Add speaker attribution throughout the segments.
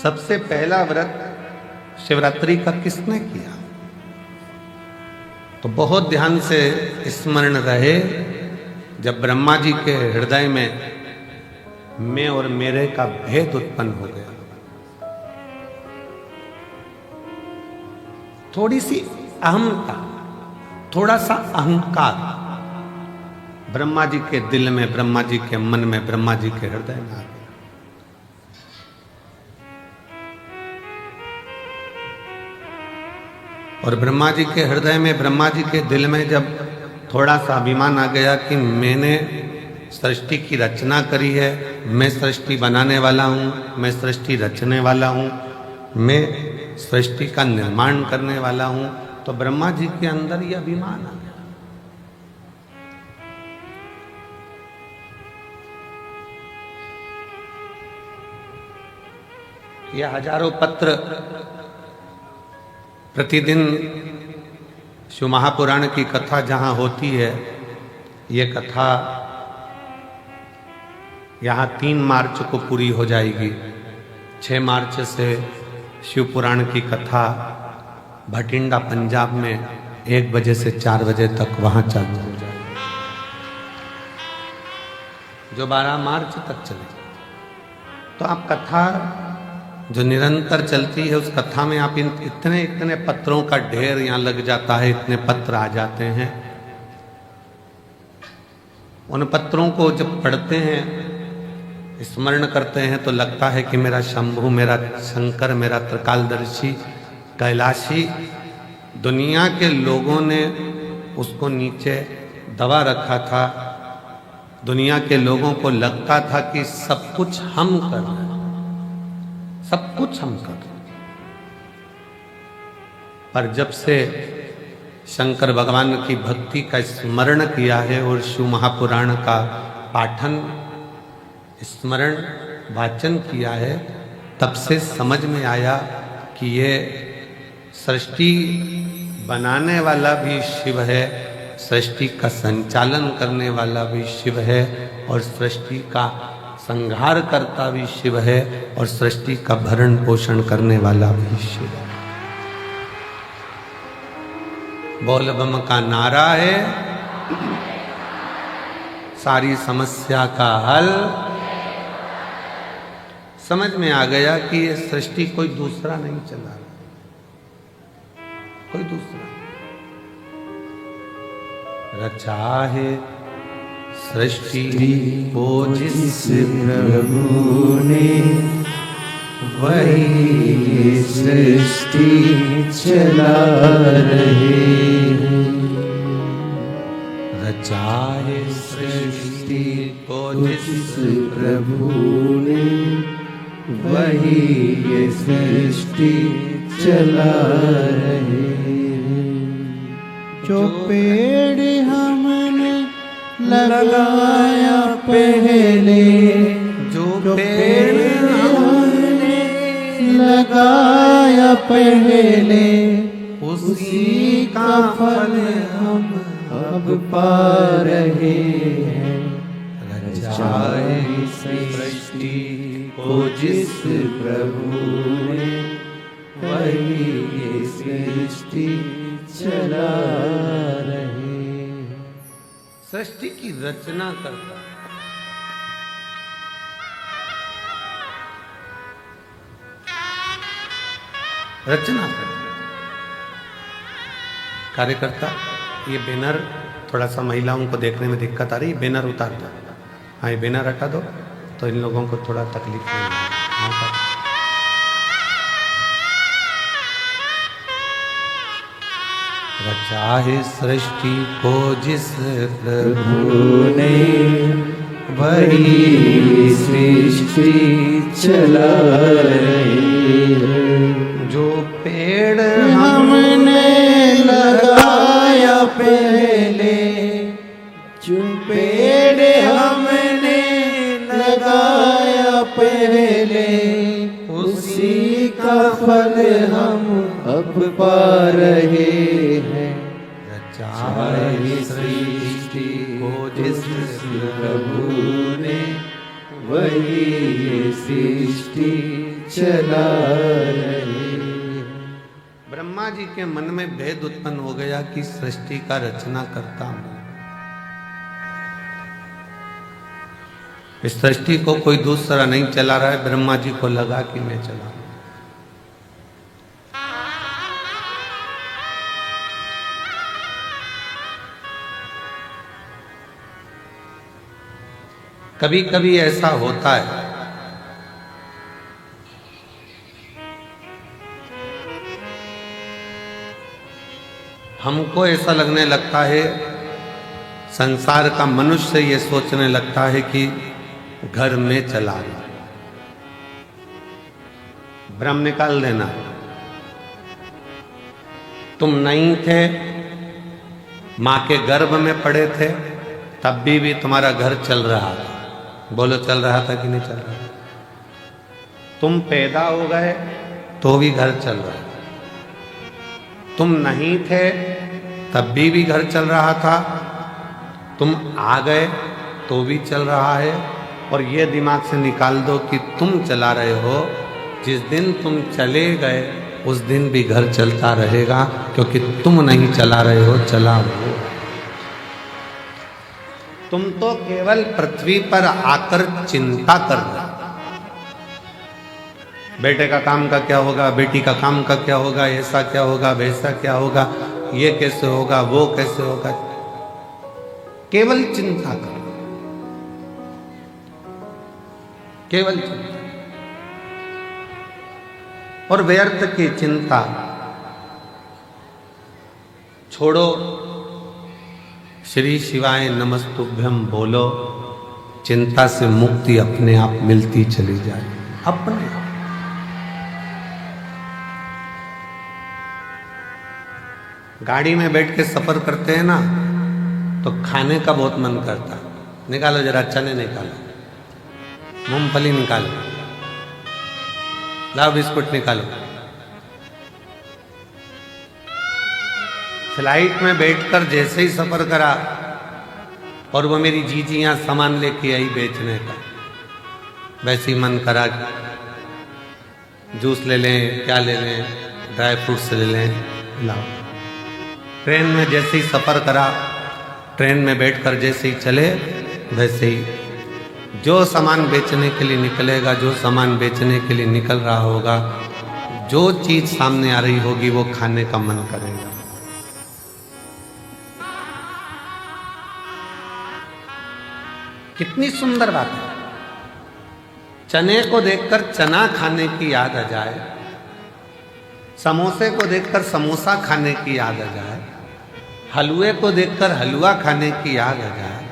Speaker 1: सबसे पहला व्रत शिवरात्रि का किसने किया? तो बहुत ध्यान से स्मरण रहे, जब ब्रह्मा जी के हृदय में मैं और मेरे का भेद उत्पन्न हो गया, थोड़ी सी अहमता, थोड़ा सा अहंकार ब्रह्मा जी के दिल में, ब्रह्मा जी के मन में, ब्रह्मा जी के हृदय में आ गया। और ब्रह्मा जी के हृदय में, ब्रह्मा जी के दिल में जब थोड़ा सा अभिमान आ गया कि मैंने सृष्टि की रचना करी है, मैं सृष्टि बनाने वाला हूँ, मैं सृष्टि रचने वाला हूँ, मैं सृष्टि का निर्माण करने वाला हूँ, तो ब्रह्मा जी के अंदर यह अभिमान आ गया। यह हजारों पत्र प्रतिदिन शिव महापुराण की कथा जहाँ होती है, ये कथा यहाँ 3 मार्च को पूरी हो जाएगी। 6 मार्च से शिव पुराण की कथा भटिंडा पंजाब में 1 बजे से 4 बजे तक वहाँ चालू हो जाएगी, जो 12 मार्च तक चलेगी। तो आप कथा जो निरंतर चलती है, उस कथा में आप इतने इतने पत्रों का ढेर यहाँ लग जाता है, इतने पत्र आ जाते हैं। उन पत्रों को जब पढ़ते हैं, स्मरण करते हैं, तो लगता है कि मेरा शंभु, मेरा शंकर, मेरा त्रिकालदर्शी, कैलाशी, दुनिया के लोगों ने उसको नीचे दबा रखा था। दुनिया के लोगों को लगता था कि सब कुछ हम कर रहे हैं, सब कुछ हम कर रहे हैं। पर जब से शंकर भगवान की भक्ति का स्मरण किया है और शिव महापुराण का पाठन, स्मरण, वाचन किया है, तब से समझ में आया कि ये सृष्टि बनाने वाला भी शिव है, सृष्टि का संचालन करने वाला भी शिव है, और सृष्टि का संहार करता भी शिव है, और सृष्टि का भरण पोषण करने वाला भी शिव है। बोल बम का नारा है, सारी समस्या का हल। समझ में आ गया कि ये सृष्टि कोई दूसरा नहीं चला रहा, कोई दूसरा रचा है सृष्टि को जिस प्रभु ने, वही सृष्टि चला रहे हैं। रचा है सृष्टि को जिस प्रभु ने, वही ये सृष्टि चला रहे हैं।
Speaker 2: जो पेड़ हमने लगाया पहले,
Speaker 1: जो पेड़
Speaker 2: हमने लगाया पहले,
Speaker 1: उसी का फल
Speaker 2: हम अब पा रहे हैं।
Speaker 1: रचाए सृष्टि को जिस प्रभु ने,
Speaker 2: वही ये सृष्टि चला रहे।
Speaker 1: सृष्टि की रचना करता, रचना करता, कार्यकर्ता। ये बैनर थोड़ा सा महिलाओं को देखने में दिक्कत आ रही है, बैनर उतार दो। हाँ, ये बैनर हटा दो तो इन लोगों को थोड़ा तकलीफ नहीं होगी। रचा है सृष्टि को जिस प्रभु
Speaker 2: ने, वही सृष्टि चला रही है।
Speaker 1: जो पेड़
Speaker 2: हमने लगाया पहले, जो पेड़ हमने लगाया पहले, उसी का फल हम अब पा रहे हैं।
Speaker 1: रचाए सृष्टि को जिस प्रभु ने,
Speaker 2: वही ये सृष्टि चला रहे।
Speaker 1: ब्रह्मा जी के मन में भेद उत्पन्न हो गया कि सृष्टि का रचना करता हूं। इस सृष्टि को कोई दूसरा नहीं चला रहा है, ब्रह्मा जी को लगा कि मैं चला रहा हूं। कभी कभी ऐसा होता है हमको ऐसा लगने लगता है, संसार का मनुष्य ये सोचने लगता है कि घर में चला गया। भ्रम निकाल देना। तुम नहीं थे, मां के गर्भ में पड़े थे, तब भी तुम्हारा घर चल रहा था। बोलो, चल रहा था कि नहीं चल रहा? तुम पैदा हो गए तो भी घर चल रहा है। तुम नहीं थे तब भी घर चल रहा था। तुम आ गए तो भी चल रहा है। और ये दिमाग से निकाल दो कि तुम चला रहे हो। जिस दिन तुम चले गए उस दिन भी घर चलता रहेगा, क्योंकि तुम नहीं चला रहे हो, चला वो। तुम तो केवल पृथ्वी पर आकर चिंता कर रहे। बेटे का काम का क्या होगा, बेटी का काम का क्या होगा, ऐसा क्या होगा, वैसा क्या होगा, ये कैसे होगा, वो कैसे होगा, केवल चिंता कर, केवल चिंता। और व्यर्थ की चिंता छोड़ो, श्री शिवाय नमस्तुभ्यम बोलो, चिंता से मुक्ति अपने आप मिलती चली जाए, अपने आप। गाड़ी में बैठ के सफर करते हैं ना, तो खाने का बहुत मन करता है। निकालो जरा, चने निकालो, मूंगफली निकालो, लाओ बिस्कुट निकालो। फ्लाइट में बैठकर जैसे ही सफर करा और वो मेरी जीजियां सामान लेके आई बेचने का, वैसे ही मन करा जूस ले लें, क्या ले लें, ड्राई फ्रूट्स ले लें, लाओ। ट्रेन में जैसे ही सफर करा, ट्रेन में बैठकर जैसे ही चले, वैसे ही जो सामान बेचने के लिए निकलेगा, जो सामान बेचने के लिए निकल रहा होगा, जो चीज सामने आ रही होगी, वो खाने का मन करेगा। कितनी सुंदर बात है। चने को देखकर चना खाने की याद आ जाए, समोसे को देखकर समोसा खाने की याद आ जाए, हलवे को देखकर हलवा खाने की याद आ जाए,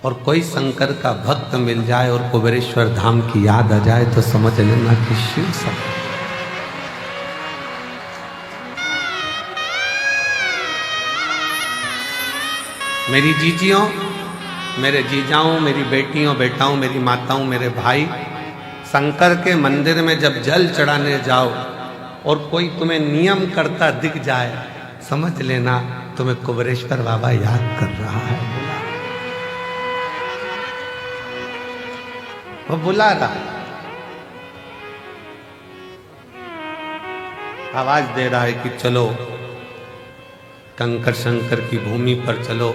Speaker 1: और कोई शंकर का भक्त मिल जाए और कुबेरेश्वर धाम की याद आ जाए, तो समझ लेना कि शिव सब। मेरी जीजियों, मेरे जीजाओं, मेरी बेटियों, बेटाओं, मेरी माताओं, मेरे भाई, शंकर के मंदिर में जब जल चढ़ाने जाओ और कोई तुम्हें नियम करता दिख जाए, समझ लेना तुम्हें कुबेरेश्वर बाबा याद कर रहा है। वो बुला रहा है, आवाज दे रहा है कि चलो कंकर शंकर की भूमि पर चलो,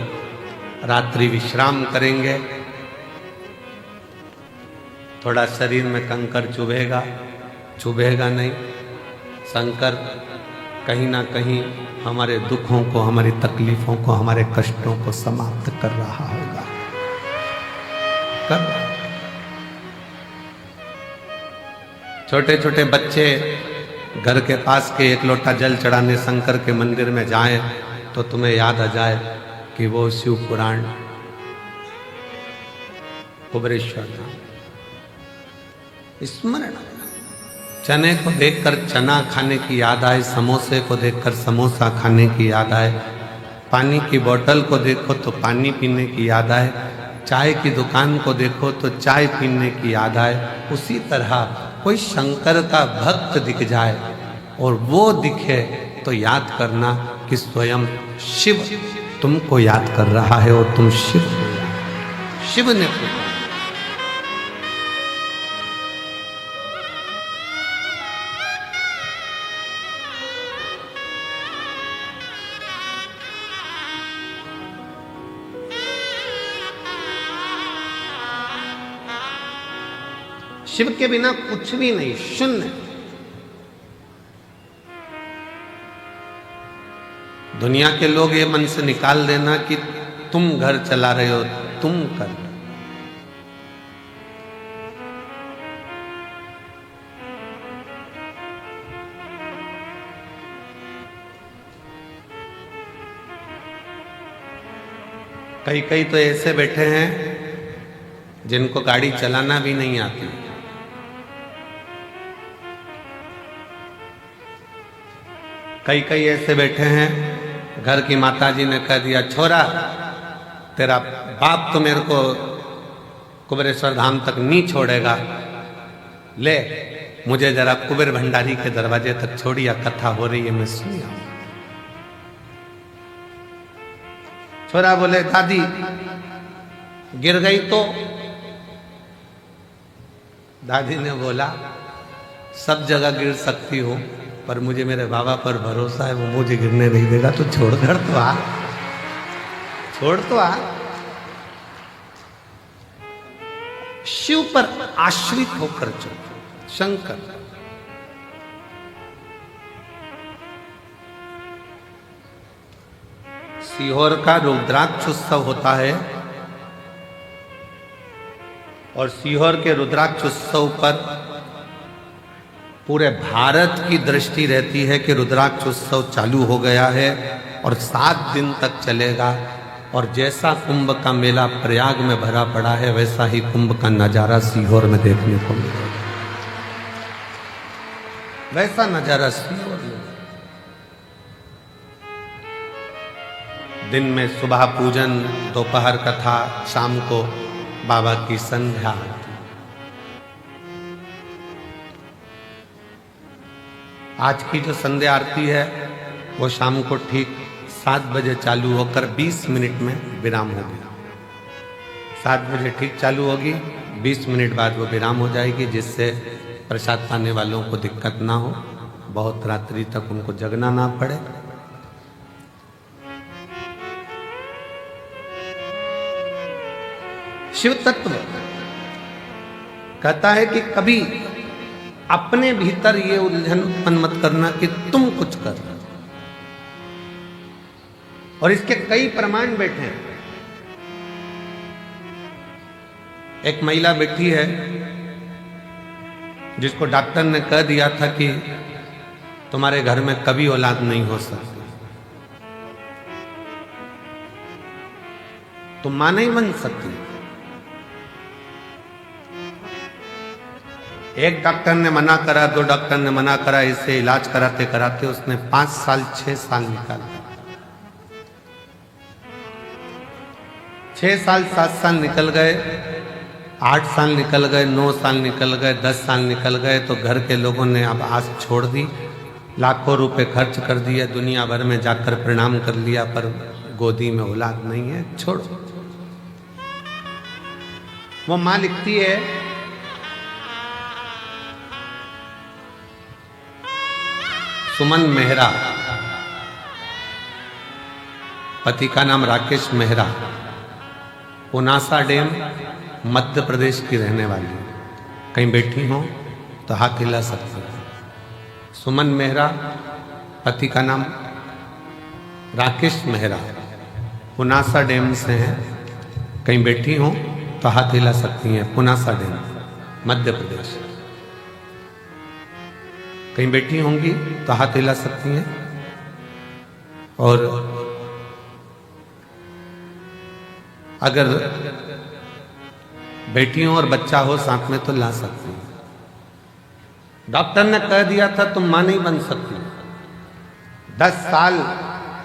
Speaker 1: रात्रि विश्राम करेंगे। थोड़ा शरीर में कंकर चुभेगा, चुभेगा नहीं। शंकर कहीं ना कहीं हमारे दुखों को, हमारी तकलीफों को, हमारे कष्टों को समाप्त कर रहा होगा। कर छोटे छोटे बच्चे घर के पास के एक लोटा जल चढ़ाने शंकर के मंदिर में जाएं, तो तुम्हें याद आ जाए कि वो शिव पुराण, कुबेरेश्वर धाम स्मरण। चने को देखकर चना खाने की याद आए, समोसे को देखकर समोसा खाने की याद आए, पानी की बोतल को देखो तो पानी पीने की याद आए, चाय की दुकान को देखो तो चाय पीने की याद आए। उसी तरह कोई शंकर का भक्त दिख जाए और वो दिखे तो याद करना कि स्वयं शिव तुमको याद कर रहा है और तुम शिव ने पुकारा। शिव के बिना कुछ भी नहीं, शून्य। दुनिया के लोग ये मन से निकाल देना कि तुम घर चला रहे हो, तुम कर। कई कई तो ऐसे बैठे हैं जिनको गाड़ी चलाना भी नहीं आती। कई कई ऐसे बैठे हैं, घर की माताजी ने कह दिया छोरा तेरा बाप तो मेरे को कुबेरेश्वर धाम तक नहीं छोड़ेगा, ले मुझे जरा कुबेर भंडारी के दरवाजे तक छोड़िया, कथा हो रही है मैं सुन आऊं। छोरा बोले दादी गिर गई तो? दादी ने बोला सब जगह गिर सकती हो पर मुझे मेरे बाबा पर भरोसा है, वो मुझे गिरने नहीं देगा, तो छोड़ कर तो आ, छोड़ तो आ। शिव पर आश्रित होकर चलो। शंकर सीहोर का रुद्राक्ष उत्सव होता है और सीहोर के रुद्राक्ष उत्सव पर पूरे भारत की दृष्टि रहती है कि रुद्राक्ष उत्सव चालू हो गया है और 7 दिन तक चलेगा। और जैसा कुंभ का मेला प्रयाग में भरा पड़ा है वैसा ही कुंभ का नजारा सीहोर में देखने को मिलेगा। वैसा नजारा सीहोर में। दिन में सुबह पूजन, दोपहर कथा, शाम को बाबा की संध्या आरती। आज की जो संध्या आरती है वो शाम को ठीक 7 बजे चालू होकर 20 मिनट में विराम होगी। 7 बजे ठीक चालू होगी, 20 मिनट बाद वो विराम हो जाएगी, जिससे प्रसाद पाने वालों को दिक्कत ना हो, बहुत रात्रि तक उनको जगना ना पड़े। शिव तत्व कहता है कि कभी अपने भीतर ये उलझन उत्पन्न मत करना कि तुम कुछ कर रहे हो। और इसके कई प्रमाण बैठे हैं। एक महिला बैठी है जिसको डॉक्टर ने कह दिया था कि तुम्हारे घर में कभी औलाद नहीं हो सकती, तुम मां नहीं बन सकती। एक डॉक्टर ने मना करा, 2 डॉक्टर ने मना करा, इससे इलाज कराते कराते उसने 5 साल 6 साल निकाल दिया। 6 साल 7 साल निकल गए, 8 साल निकल गए, 9 साल निकल गए, 10 साल निकल गए, तो घर के लोगों ने अब आस छोड़ दी, लाखों रुपए खर्च कर दिए, दुनिया भर में जाकर प्रणाम कर लिया, पर गोदी में औलाद नहीं है, छोड़ो। वो मां लिखती है सुमन मेहरा, पति का नाम राकेश मेहरा, पुनासा डैम मध्य प्रदेश की रहने वाली है। कहीं बैठी हो तो हाथ हिला सकते हैं। सुमन मेहरा, पति का नाम राकेश मेहरा, पुनासा डैम से हैं। कहीं बैठी हो तो हाथ हिला सकती हैं। पुनासा डैम मध्य प्रदेश। कहीं बैठी होंगी तो हाथ हिला सकती हैं। और अगर बेटी हो और बच्चा हो साथ में तो ला सकती हैं। डॉक्टर ने कह दिया था तुम मां नहीं बन सकती। 10 साल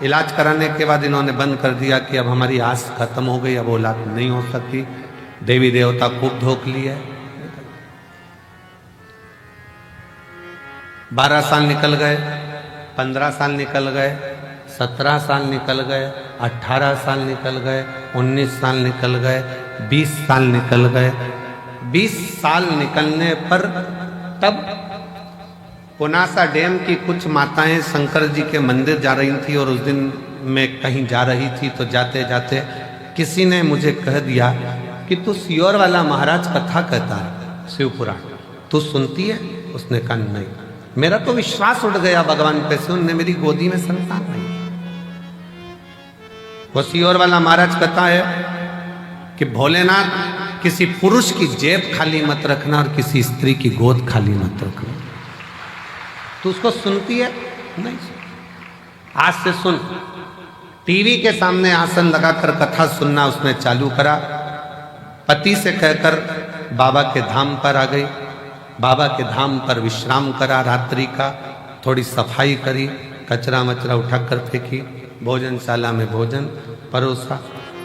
Speaker 1: इलाज कराने के बाद इन्होंने बंद कर दिया कि अब हमारी आस खत्म हो गई, अब औलाद नहीं हो सकती। देवी देवता खूब धोख लिए। 12 साल निकल गए, 15 साल निकल गए, 17 साल निकल गए, 18 साल निकल गए, 19 साल निकल गए, 20 साल निकल गए। 20 साल निकलने पर तब पुनासा डैम की कुछ माताएं शंकर जी के मंदिर जा रही थी और उस दिन मैं कहीं जा रही थी, तो जाते जाते किसी ने मुझे कह दिया कि तू सियोर वाला महाराज कथा कहता है, शिव पुराण। तू सुनती है? उसने कहा नहीं। मेरा तो विश्वास उठ गया भगवान पे से, उनने मेरी गोदी में संतान नहीं। वो सीहोर वाला महाराज कहता है कि भोलेनाथ किसी पुरुष की जेब खाली मत रखना और किसी स्त्री की गोद खाली मत रखना। तू उसको सुनती है? नहीं। आज से सुन। टीवी के सामने आसन लगाकर कथा सुनना उसने चालू करा। पति से कहकर बाबा के धाम पर आ गई। बाबा के धाम पर विश्राम करा रात्रि का, थोड़ी सफाई करी, कचरा मचरा उठाकर फेंकी, भोजनशाला में भोजन परोसा।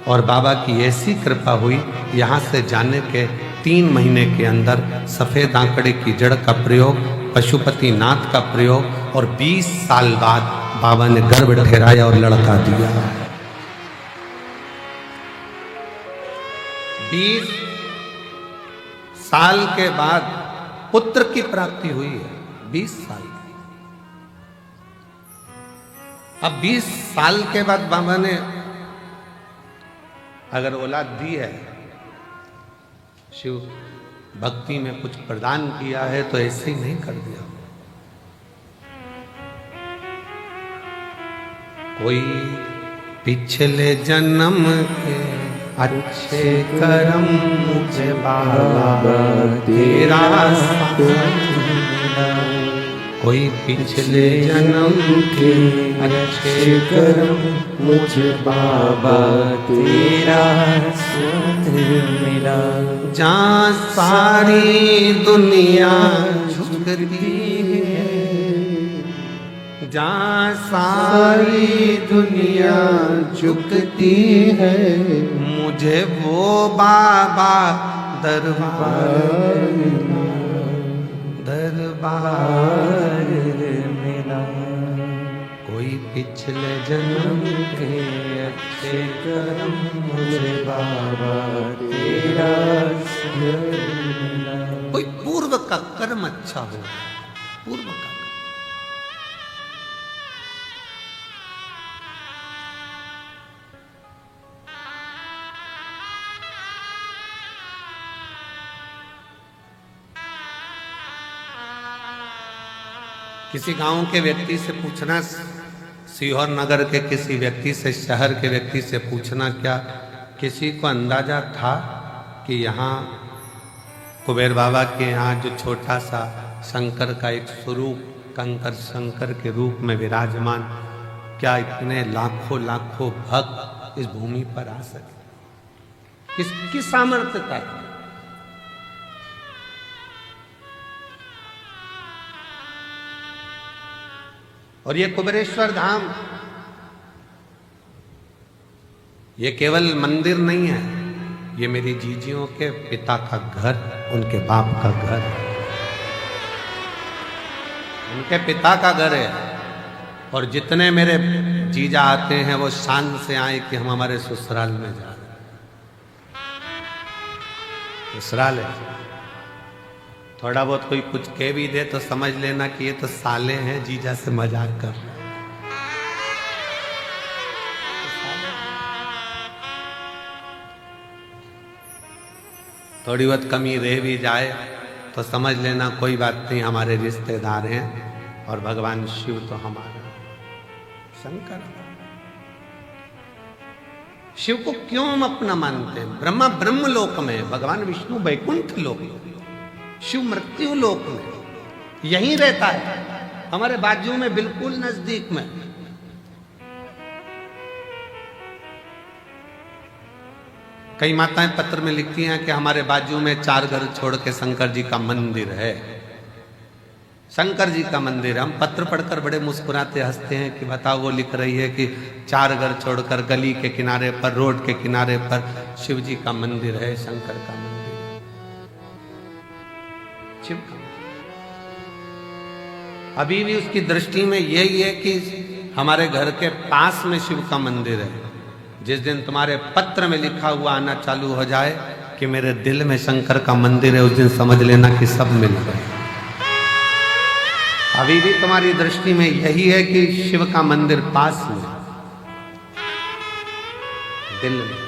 Speaker 1: और बाबा की ऐसी कृपा हुई, यहाँ से जाने के 3 महीने के अंदर सफ़ेद आंकड़े की जड़ का प्रयोग, पशुपति नाथ का प्रयोग, और 20 साल बाद बाबा ने गर्भ ठहराया और लड़का दिया। 20 साल के बाद पुत्र की प्राप्ति हुई है। 20 साल। अब 20 साल के बाद बाबा ने अगर औलाद दी है, शिव भक्ति में कुछ प्रदान किया है, तो ऐसे ही नहीं कर दिया। कोई पिछले जन्म के अच्छे कर्म मुझे बाबा तेरा साथ मिला। कोई पिछले जन्म के अच्छे कर्म
Speaker 2: मुझे बाबा तेरा साथ मिला।
Speaker 1: जहाँ सारी दुनिया झुकती है, जहाँ सारी दुनिया झुकती है, मुझे वो बाबा दरबार मिला। कोई पिछले जन्म के अच्छे कर्म मुझे बाबा तेरा मिला। कोई पूर्व का कर्म अच्छा हो, पूर्व का। किसी गांव के व्यक्ति से पूछना, सीहोर नगर के किसी व्यक्ति से, शहर के व्यक्ति से पूछना, क्या किसी को अंदाजा था कि यहाँ कुबेर बाबा के यहाँ जो छोटा सा शंकर का एक स्वरूप, कंकर शंकर के रूप में विराजमान, क्या इतने लाखों लाखों भक्त इस भूमि पर आ सके? किसकी सामर्थ्यता है? और ये कुबेरेश्वर धाम, ये केवल मंदिर नहीं है, ये मेरी जीजियों के पिता का घर, उनके बाप का घर, उनके पिता का घर है। और जितने मेरे जीजा आते हैं वो शान से आए कि हम हमारे ससुराल में जा रहे हैं। ससुराल है। थोड़ा बहुत कोई कुछ कह भी दे तो समझ लेना कि ये तो साले हैं, जीजा से मजाक कर रहे हैं। थोड़ी बहुत कमी रह भी जाए तो समझ लेना कोई बात नहीं, हमारे रिश्तेदार हैं। और भगवान शिव तो हमारा शंकर। शिव को क्यों हम अपना मानते हैं? ब्रह्मा ब्रह्म लोक में, भगवान विष्णु वैकुंठ लोक में, शिव मृत्यु लोक में, यहीं रहता है, हमारे बाजू में, बिल्कुल नजदीक में। कई माताएं पत्र में लिखती हैं कि हमारे बाजू में 4 घर छोड़ के शंकर जी का मंदिर है। शंकर जी का मंदिर है। हम पत्र पढ़कर बड़े मुस्कुराते हंसते हैं कि बताओ, वो लिख रही है कि 4 घर छोड़कर गली के किनारे पर, रोड के किनारे पर शिव जी का मंदिर है, शंकर का मंदिर है, शिव का। अभी भी उसकी दृष्टि में यही है कि हमारे घर के पास में शिव का मंदिर है। जिस दिन तुम्हारे पत्र में लिखा हुआ आना चालू हो जाए कि मेरे दिल में शंकर का मंदिर है, उस दिन समझ लेना कि सब मिल गए। अभी भी तुम्हारी दृष्टि में यही है कि शिव का मंदिर पास में, दिल में।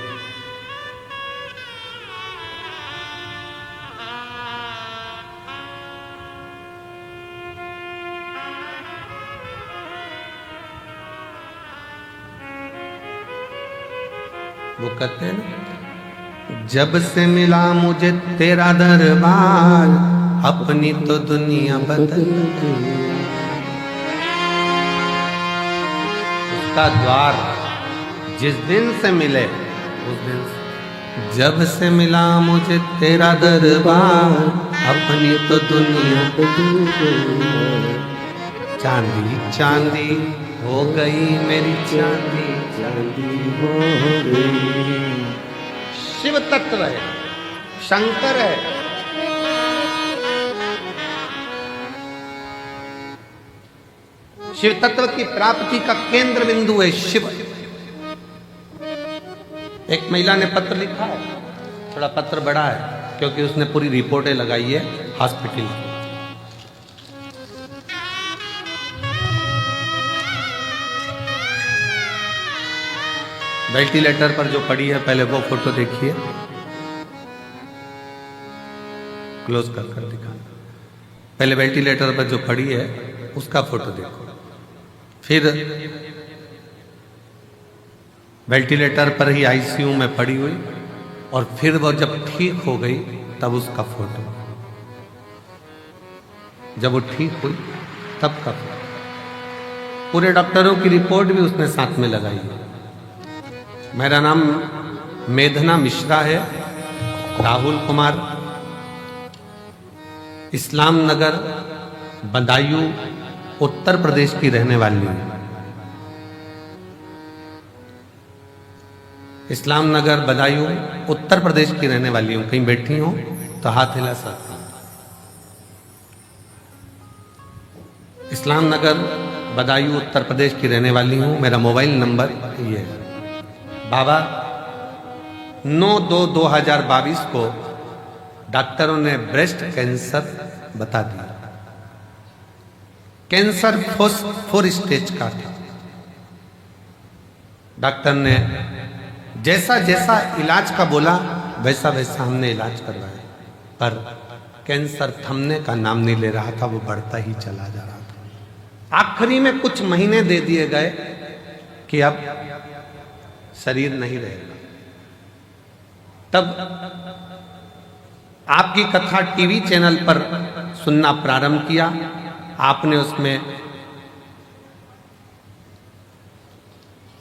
Speaker 1: वो कहते हैं ना, जब से मिला मुझे तेरा दरबार, अपनी तो दुनिया बदल गई। उसका द्वार जिस दिन से मिले उस दिन से, जब से मिला मुझे तेरा दरबार, अपनी तो दुनिया बदल गई। चांदी चांदी हो गई मेरी चांदी चांदी हो गई। शिव तत्व है, शंकर है, शिव तत्व की प्राप्ति का केंद्र बिंदु है शिव। एक महिला ने पत्र लिखा है, थोड़ा पत्र बड़ा है क्योंकि उसने पूरी रिपोर्टें लगाई है हॉस्पिटल की। वेंटिलेटर पर जो पड़ी है, पहले वो फोटो देखिए, क्लोज कर दिखा। पहले वेंटिलेटर पर जो पड़ी है उसका फोटो देखो, फिर वेंटिलेटर पर ही आईसीयू में पड़ी हुई, और फिर वो जब ठीक हो गई तब उसका फोटो, जब वो ठीक हुई तब का फोटो। पूरे डॉक्टरों की रिपोर्ट भी उसने साथ में लगाई है। मेरा नाम मेधना मिश्रा है, राहुल कुमार, इस्लाम नगर बदायूं उत्तर प्रदेश की रहने वाली हूँ। इस्लाम नगर बदायूं उत्तर प्रदेश की रहने वाली हूँ। कहीं बैठी हूँ तो हाथ हिला सकती हूँ। इस्लाम नगर बदायूं उत्तर प्रदेश की रहने वाली हूँ। मेरा मोबाइल नंबर ये है। बाबा 9/2/2022 को डॉक्टरों ने ब्रेस्ट कैंसर बता दिया। कैंसर 4 स्टेज का था। डॉक्टर ने जैसा जैसा इलाज का बोला वैसा वैसा हमने इलाज करवाया, पर कैंसर थमने का नाम नहीं ले रहा था, वो बढ़ता ही चला जा रहा था। आखिरी में कुछ महीने दे दिए गए कि अब शरीर नहीं रहेगा। तब आपकी कथा टीवी चैनल पर सुनना प्रारंभ किया। आपने उसमें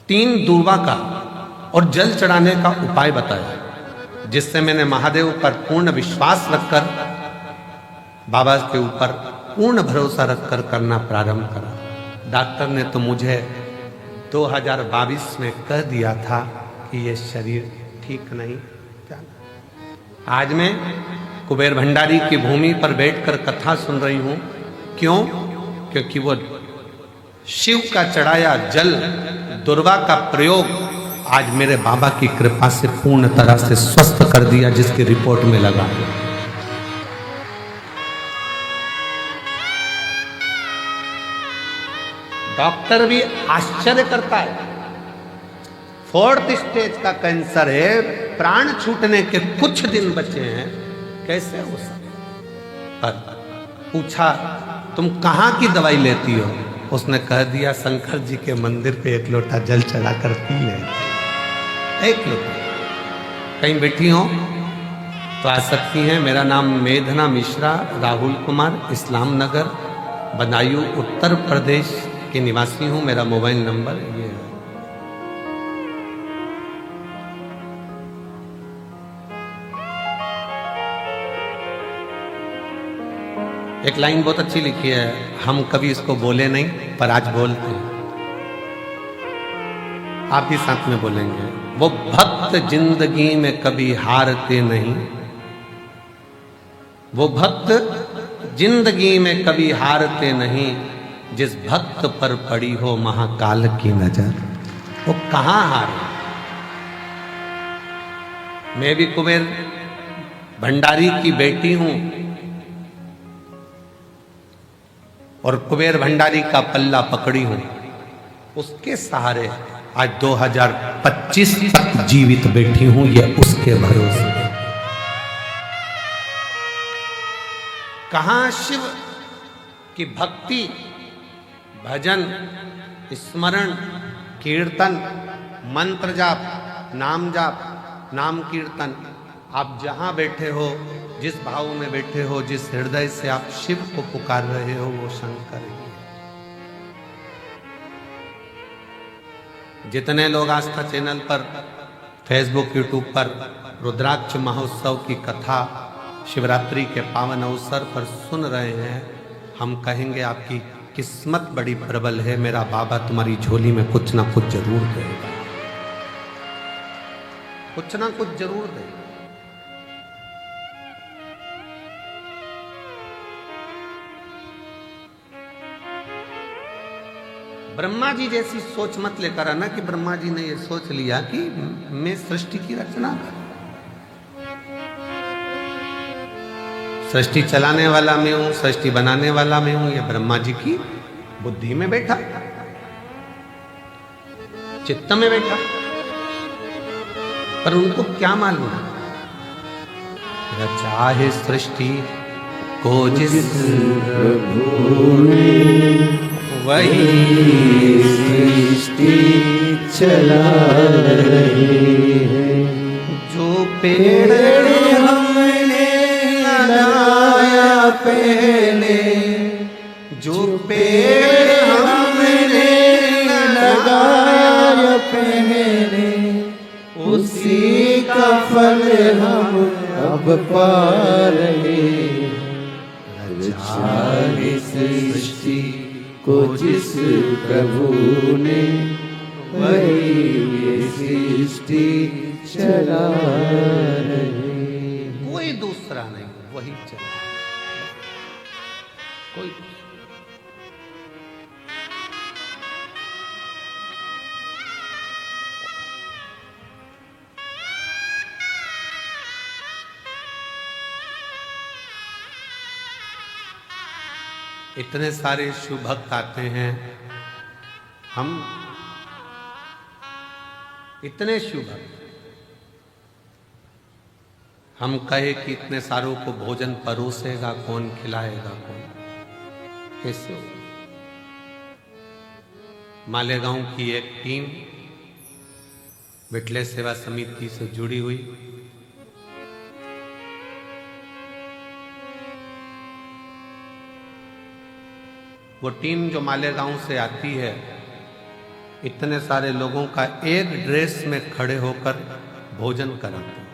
Speaker 1: 3 दूर्वा का और जल चढ़ाने का उपाय बताया, जिससे मैंने महादेव पर पूर्ण विश्वास रखकर, बाबा के ऊपर पूर्ण भरोसा रखकर करना प्रारंभ करा। डॉक्टर ने तो मुझे 2022 में कह दिया था कि ये शरीर ठीक नहीं। आज मैं कुबेर भंडारी की भूमि पर बैठकर कथा सुन रही हूं। क्यों? क्योंकि वो शिव का चढ़ाया जल, दुर्वा का प्रयोग आज मेरे बाबा की कृपा से पूर्ण तरह से स्वस्थ कर दिया, जिसकी रिपोर्ट में लगा। डॉक्टर भी आश्चर्य करता है। 4th स्टेज का कैंसर है, प्राण छूटने के कुछ दिन बचे हैं, कैसे हो सकता? पर पूछा तुम कहाँ की दवाई लेती हो? उसने कह दिया शंकर जी के मंदिर पे 1 लोटा जल चढ़ा कर पी ले। 1 लोटा। कहीं बैठी हो तो आ सकती हैं। मेरा नाम मेधना मिश्रा, राहुल कुमार, इस्लाम नगर बदायूं उत्तर प्रदेश के निवासी हूँ। मेरा मोबाइल नंबर ये है। एक लाइन बहुत अच्छी लिखी है, हम कभी इसको बोले नहीं पर आज बोलते हैं। आप भी साथ में बोलेंगे। वो भक्त जिंदगी में कभी हारते नहीं, वो भक्त जिंदगी में कभी हारते नहीं, जिस भक्त पर पड़ी हो महाकाल की नजर, वो कहां हारे। मैं भी कुबेर भंडारी की बेटी हूं और कुबेर भंडारी का पल्ला पकड़ी हूं। उसके सहारे आज 2025 तक जीवित बैठी हूं, ये उसके भरोसे। कहां शिव की भक्ति, भजन, स्मरण, कीर्तन, मंत्र जाप नाम जाप, नाम कीर्तन, आप जहां बैठे हो, जिस भाव में बैठे हो, जिस हृदय से आप शिव को पुकार रहे हो, वो शंकर ही है। जितने लोग आस्था चैनल पर, फेसबुक, यूट्यूब पर रुद्राक्ष महोत्सव की कथा शिवरात्रि के पावन अवसर पर सुन रहे हैं, हम कहेंगे आपकी किस्मत बड़ी प्रबल है। मेरा बाबा तुम्हारी झोली में कुछ ना कुछ जरूर देगा, कुछ ना कुछ जरूर देगा। ब्रह्मा जी जैसी सोच मत लेकर आना कि ब्रह्मा जी ने ये सोच लिया कि मैं सृष्टि की रचना कर, सृष्टि चलाने वाला मैं हूं, सृष्टि बनाने वाला मैं हूं। ये ब्रह्मा जी की बुद्धि में बैठा, चित्त में बैठा, पर उनको क्या मालूम रचा है सृष्टि को जिस
Speaker 2: प्रभु ने
Speaker 1: वही
Speaker 2: सृष्टि चला रही है।
Speaker 1: जो पेड़ हमने लगाया पहले, जो पेड़ हमने लगाया पहले,
Speaker 2: उसी का फल हम अब पा रहे हैं। रचा है सृष्टि को जिस प्रभु ने वही ये सृष्टि चला रही।
Speaker 1: कोई दूसरा नहीं, वही चला। कोई इतने सारे शिव भक्त आते हैं, हम इतने शिव भक्त, हम कहे कि इतने सारों को भोजन परोसेगा कौन, खिलाएगा कौन, कैसे हो? मालेगांव की एक टीम विठले सेवा समिति से जुड़ी हुई, वो टीम जो मालेगांव से आती है, इतने सारे लोगों का एक ड्रेस में खड़े होकर भोजन कराते हैं।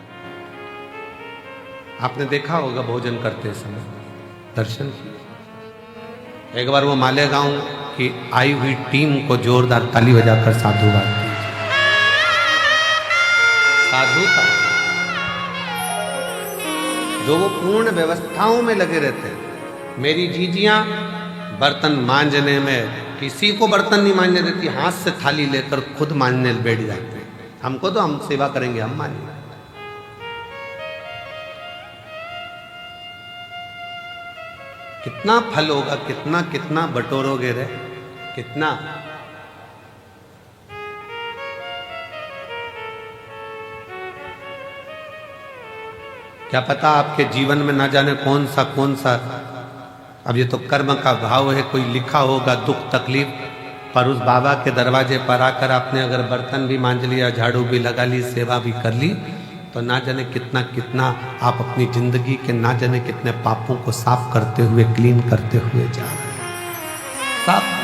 Speaker 1: आपने देखा होगा भोजन करते समय, दर्शन किए। एक बार वो मालेगांव की आई हुई टीम को जोरदार ताली बजाकर साधुवाद दीजिए। साधुता जो वो पूर्ण व्यवस्थाओं में लगे रहते हैं। मेरी जीजियां बर्तन मांजने में किसी को बर्तन नहीं मांजने देती, हाथ से थाली लेकर खुद मांजने बैठ जाते हैं। हमको तो हम सेवा करेंगे, हम मांजेंगे। कितना फल होगा, कितना कितना बटोरोगे रे, कितना। क्या पता आपके जीवन में ना जाने कौन सा, अब ये तो कर्म का भाव है, कोई लिखा होगा दुख तकलीफ, पर उस बाबा के दरवाजे पर आकर आपने अगर बर्तन भी मांज लिया, झाड़ू भी लगा ली, सेवा भी कर ली, तो ना जाने कितना कितना आप अपनी जिंदगी के ना जाने कितने पापों को साफ करते हुए, क्लीन करते हुए जा रहे हैं। साफ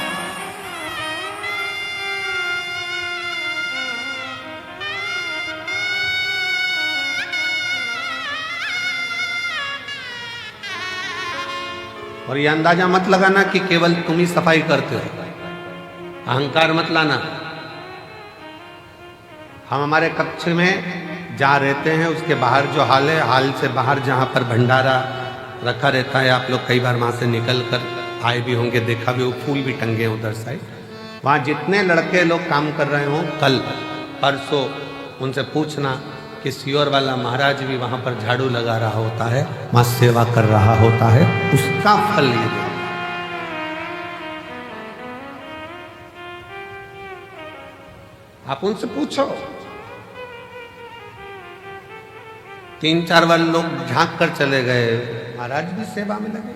Speaker 1: और ये अंदाजा मत लगाना कि केवल तुम ही सफाई करते हो, अहंकार मत लाना। हम हमारे कक्ष में जहाँ रहते हैं उसके बाहर जो हाल है, हाल से बाहर जहाँ पर भंडारा रखा रहता है, आप लोग कई बार वहाँ से निकल कर आए भी होंगे, देखा भी हो, फूल भी टंगे हैं उधर साइड। वहाँ जितने लड़के लोग काम कर रहे हों, कल परसों उनसे पूछना कि सियोर वाला महाराज भी वहाँ पर झाड़ू लगा रहा होता है, वहाँ सेवा कर रहा होता है, उसका फल ये दे। आप उनसे पूछो। 3-4 बार लोग झांक कर चले गए, महाराज भी सेवा में लगे।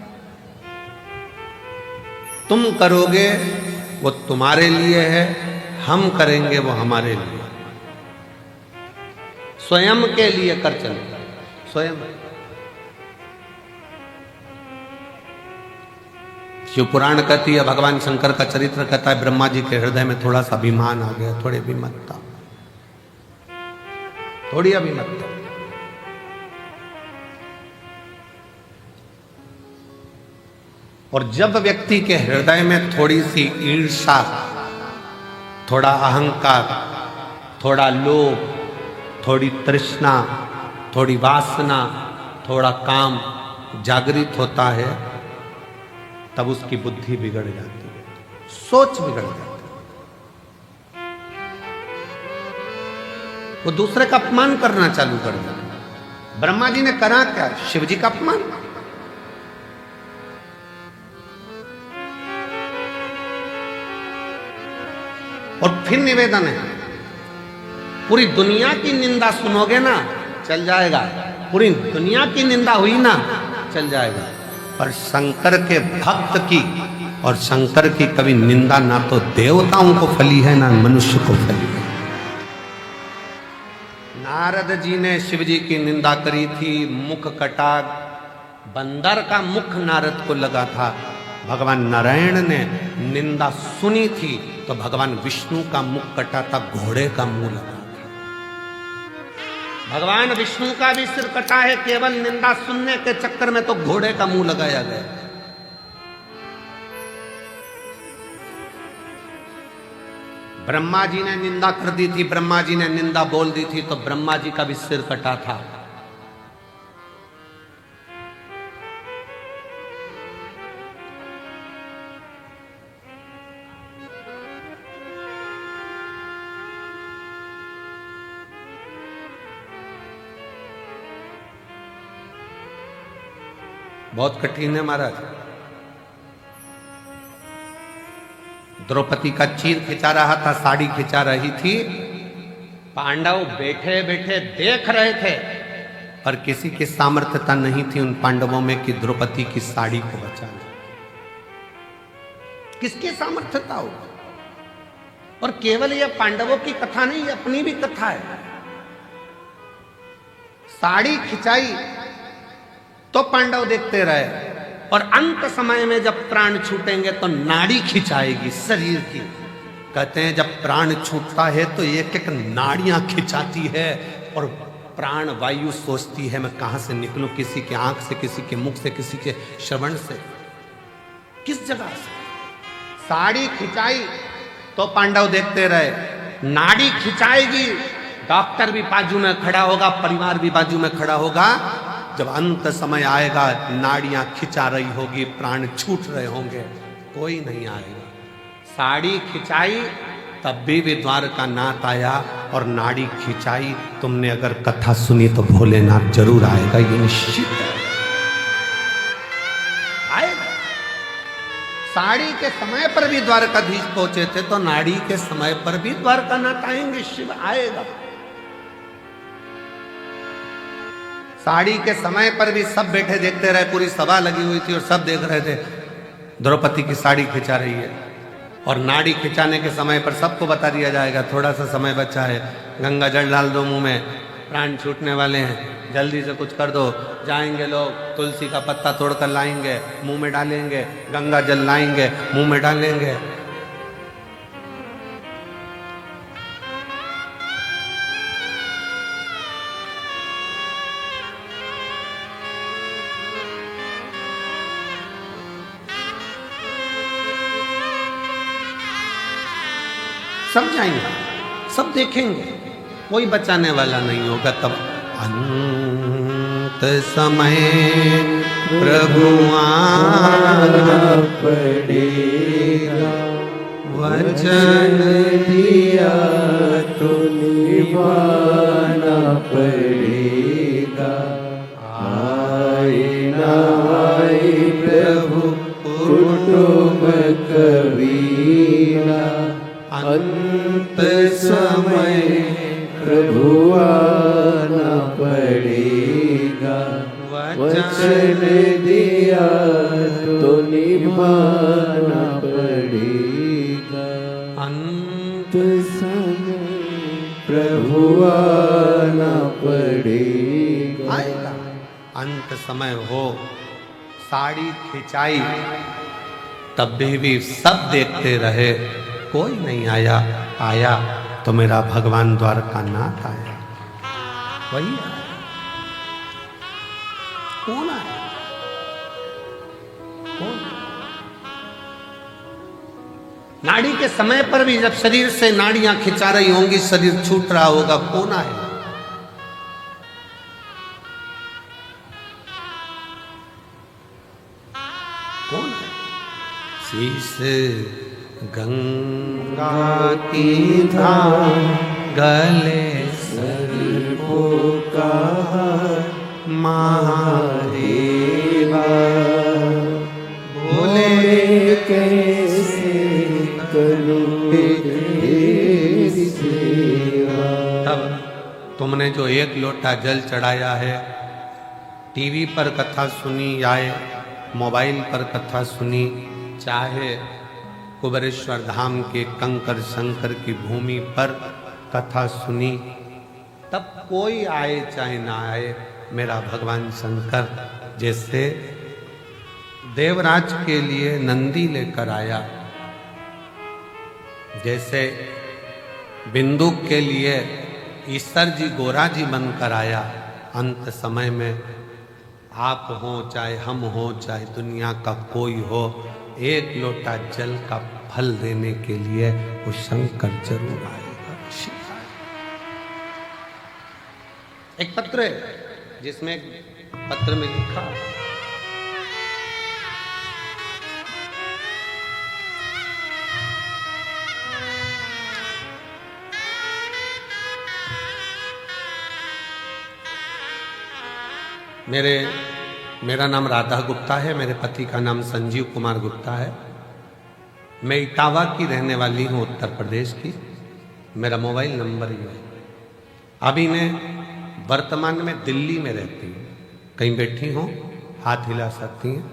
Speaker 1: तुम करोगे वो तुम्हारे लिए है, हम करेंगे वो हमारे लिए। स्वयं के लिए कर चलो, स्वयं। शिव पुराण कहती है, भगवान शंकर का चरित्र कहता है, ब्रह्मा जी के हृदय में थोड़ा सा अभिमान आ गया, थोड़ी अभिमतता, थोड़ी अभिमतता। और जब व्यक्ति के हृदय में थोड़ी सी ईर्ष्या, थोड़ा अहंकार, थोड़ा लोभ, थोड़ी तृष्णा, थोड़ी वासना, थोड़ा काम जागृत होता है, तब उसकी बुद्धि बिगड़ जाती है, सोच बिगड़ जाती है, वो दूसरे का अपमान करना चालू कर देता है। ब्रह्मा जी ने करा क्या? शिव जी का अपमान। और फिर निवेदन है, पूरी दुनिया की निंदा सुनोगे ना, चल जाएगा, पूरी दुनिया की निंदा हुई ना, चल जाएगा, पर शंकर के भक्त की और शंकर की कभी निंदा ना तो देवताओं को फली है, ना मनुष्य को फली है। नारद जी ने शिव जी की निंदा करी थी, मुख कटा, बंदर का मुख नारद को लगा था। भगवान नारायण ने निंदा सुनी थी तो भगवान विष्णु का मुख कटा था, घोड़े का मुंह लगा था। भगवान विष्णु का भी सिर कटा है, केवल निंदा सुनने के चक्कर में तो घोड़े का मुंह लगाया गया। ब्रह्मा जी ने निंदा कर दी थी, ब्रह्मा जी ने निंदा बोल दी थी तो ब्रह्मा जी का भी सिर कटा था। बहुत कठिन है महाराज। द्रौपदी का चीर खिंचा रहा था, साड़ी खिंचा रही थी, पांडव बैठे बैठे देख रहे थे, पर किसी की सामर्थ्यता नहीं थी उन पांडवों में कि द्रौपदी की साड़ी को बचा ले। किसकी सामर्थ्यता हो? और केवल यह पांडवों की कथा नहीं, अपनी भी कथा है। साड़ी खिंचाई तो पांडव देखते रहे, और अंत समय में जब प्राण छूटेंगे तो नाड़ी खिंचाएगी शरीर की। कहते हैं जब प्राण छूटता है तो एक एक नाड़ियां खिंचाती है, और प्राण वायु सोचती है मैं कहां से निकलूं, किसी के आंख से, किसी के मुख से, किसी के श्रवण से, किस जगह से। साड़ी खिंचाई तो पांडव देखते रहे, नाड़ी खिंचाएगी, डॉक्टर भी बाजू में खड़ा होगा, परिवार भी बाजू में खड़ा होगा। जब अंत समय आएगा, नाड़ियां खिंचा रही होगी, प्राण छूट रहे होंगे, कोई नहीं आएगा। साड़ी खिंचाई तब भी द्वारकानाथ आया, और नाड़ी खिंचाई, तुमने अगर कथा सुनी तो भोलेनाथ जरूर आएगा, ये निश्चित है, आएगा। साड़ी के समय पर भी द्वारकाधीश पहुंचे थे, तो नाड़ी के समय पर भी द्वारकानाथ आएंगे, शिव आएगा। साड़ी के समय पर भी सब बैठे देखते रहे, पूरी सभा लगी हुई थी और सब देख रहे थे द्रौपदी की साड़ी खिंचा रही है। और नाड़ी खिंचाने के समय पर सबको बता दिया जाएगा, थोड़ा सा समय बचा है, गंगा जल डाल दो मुंह में, प्राण छूटने वाले हैं, जल्दी से कुछ कर दो। जाएंगे लोग, तुलसी का पत्ता तोड़कर लाएंगे, मुंह में डालेंगे, गंगा जल लाएंगे, मुंह में डालेंगे। सब जाएंगे, सब देखेंगे, कोई बचाने वाला नहीं होगा। तब अंत समय प्रभु आना पड़ेगा, वचन दिया तो निभाना पड़ेगा। आए ना आए प्रभु कुटुंब कबीरा, अंत समय प्रभु आना पड़ेगा, वचन दिया तो निभाना पड़ेगा। अंत समय प्रभु
Speaker 2: हुआ ना पड़ेगा।
Speaker 1: आएगा अंत समय हो, साड़ी खिंचाई तब भी सब देखते रहे, कोई नहीं आया। आया तो मेरा भगवान द्वारकानाथ आया, वही आया। कौन आया? कौन? नाड़ी के समय पर भी जब शरीर से नाड़ियां खिंचा रही होंगी, शरीर छूट रहा होगा, कौन आएगा? कौन है? शीश गंगा की धाम गले
Speaker 2: सर्पों का
Speaker 1: महादेवा,
Speaker 2: भोले कैसे करूं तेरी सेवा।
Speaker 1: तब तुमने जो एक लोटा जल चढ़ाया है, टीवी पर कथा सुनी या मोबाइल पर कथा सुनी, चाहे कुबेरेश्वर धाम के कंकर शंकर की भूमि पर कथा सुनी, तब कोई आए चाहे ना आए, मेरा भगवान शंकर जैसे देवराज के लिए नंदी लेकर आया, जैसे बिंदु के लिए ईश्वर जी गोरा जी बनकर आया, अंत समय में आप हो चाहे हम हो चाहे दुनिया का कोई हो, एक लोटा जल का फल देने के लिए वो शंकर जरूर आएगा। एक पत्र है जिसमें पत्र में लिखा, मेरा नाम राधा गुप्ता है, मेरे पति का नाम संजीव कुमार गुप्ता है। मैं इटावा की रहने वाली हूँ, उत्तर प्रदेश की। मेरा मोबाइल नंबर ये है। अभी मैं वर्तमान में दिल्ली में रहती हूँ, कहीं बैठी हूँ हाथ हिला सकती हैं।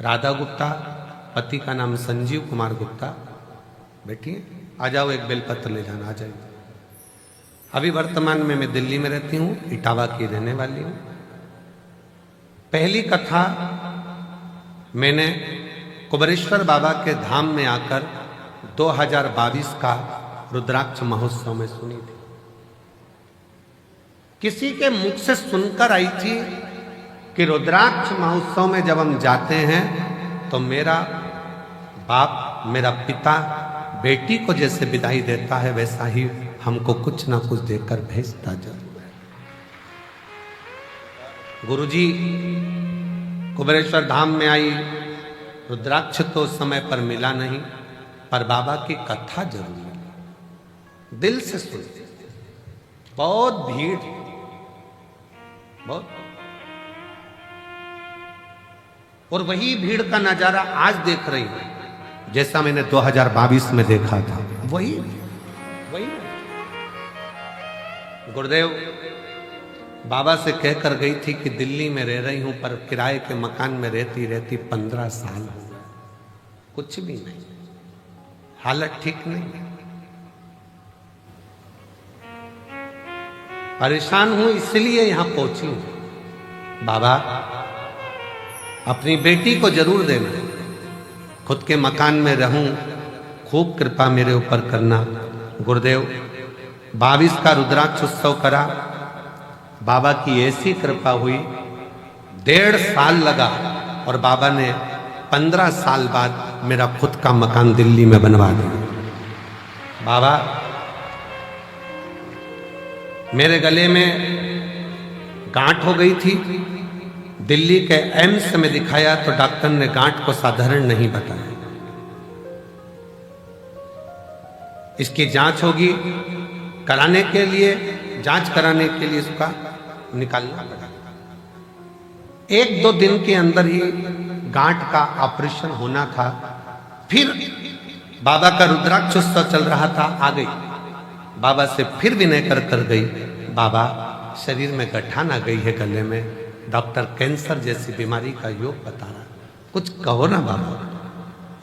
Speaker 1: राधा गुप्ता, पति का नाम संजीव कुमार गुप्ता। बैठिए, आ जाओ, एक बेलपत्र ले जाना, आ जाइए। अभी वर्तमान में मैं दिल्ली में रहती हूँ, इटावा की रहने वाली हूँ। पहली कथा मैंने कुबेरेश्वर बाबा के धाम में आकर 2022 का रुद्राक्ष महोत्सव में सुनी थी। किसी के मुख से सुनकर आई थी कि रुद्राक्ष महोत्सव में जब हम जाते हैं तो मेरा बाप, मेरा पिता बेटी को जैसे विदाई देता है, वैसा ही हमको कुछ ना कुछ देकर भेजता जरूर है। गुरुजी कुबेरेश्वर धाम में आई, रुद्राक्ष तो उस समय पर मिला नहीं, पर बाबा की कथा जरूर मिली। दिल से सुनी, बहुत भीड़, बहुत। और वही भीड़ का नजारा आज देख रही हूं, जैसा मैंने 2022 में देखा था। वही गुरुदेव बाबा से कहकर गई थी कि दिल्ली में रह रही हूं, पर किराए के मकान में रहती रहती 15 साल हो गए, कुछ भी नहीं, हालत ठीक नहीं, परेशान हूं, इसलिए यहां पहुंची हूं। बाबा अपनी बेटी को जरूर देना, खुद के मकान में रहूं, खूब कृपा मेरे ऊपर करना। गुरुदेव 22 का रुद्राक्ष उत्सव करा, बाबा की ऐसी कृपा हुई, 1.5 साल लगा और बाबा ने 15 साल बाद मेरा खुद का मकान दिल्ली में बनवा दिया। बाबा मेरे गले में गांठ हो गई थी, दिल्ली के एम्स में दिखाया तो डॉक्टर ने गांठ को साधारण नहीं बताया, इसकी जांच होगी, कराने के लिए, जांच कराने के लिए इसका निकालना पड़ा। 1-2 दिन के अंदर ही गांठ का ऑपरेशन होना था। फिर बाबा का रुद्राक्ष उत्सव चल रहा था, आ गई बाबा से, फिर विनय कर गई, बाबा शरीर में गठान आ गई है गले में, डॉक्टर कैंसर जैसी बीमारी का योग बता रहा, कुछ कहो ना बाबा।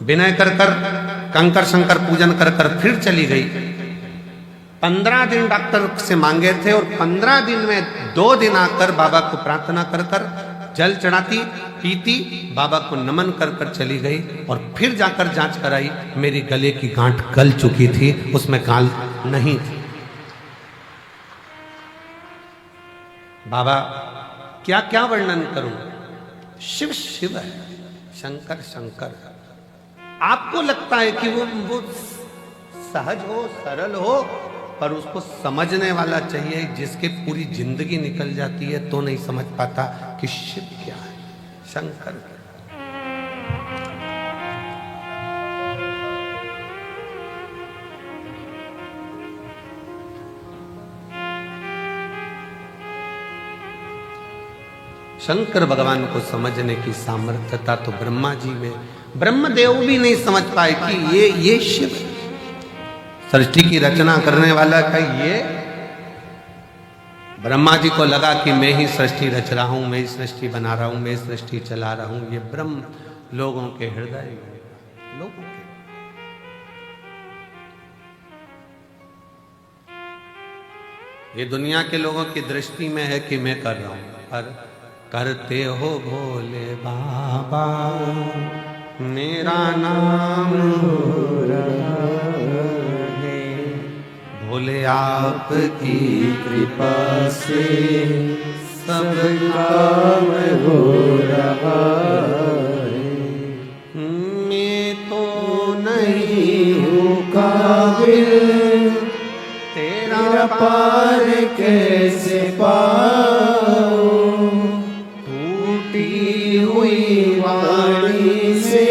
Speaker 1: विनय कर कंकर शंकर पूजन कर फिर चली गई। 15 दिन डॉक्टर से मांगे थे और 15 दिन में 2 दिन आकर बाबा को प्रार्थना कर कर जल चढ़ाती, पीती, बाबा को नमन कर कर चली गई और फिर जाकर जांच कराई। मेरी गले की गांठ गल चुकी थी, उसमें काल नहीं थी। बाबा क्या क्या वर्णन करूं, शिव शिव है, शंकर शंकर। आपको लगता है कि वो सहज हो, सरल हो, पर उसको समझने वाला चाहिए, जिसके पूरी जिंदगी निकल जाती है तो नहीं समझ पाता कि शिव क्या है, शंकर क्या। शंकर भगवान को समझने की सामर्थ्यता तो ब्रह्मा जी में, ब्रह्मदेव भी नहीं समझ पाए कि ये शिव है। सृष्टि की रचना करने वाला का ये, ब्रह्मा जी को लगा कि मैं ही सृष्टि रच रहा हूं, मैं ही सृष्टि बना रहा हूं, मैं सृष्टि चला रहा हूं। ये ब्रह्म लोगों के हृदय, लोगों के, ये दुनिया के लोगों की दृष्टि में है कि मैं कर रहा हूं, पर करते हो भोले बाबा, मेरा नाम हो रहा है, भोले आपकी कृपा से सब काम हो रहा है। मैं तो नहीं हूँ काबिल, तेरा पार कैसे पाऊं, टूटी हुई वाणी से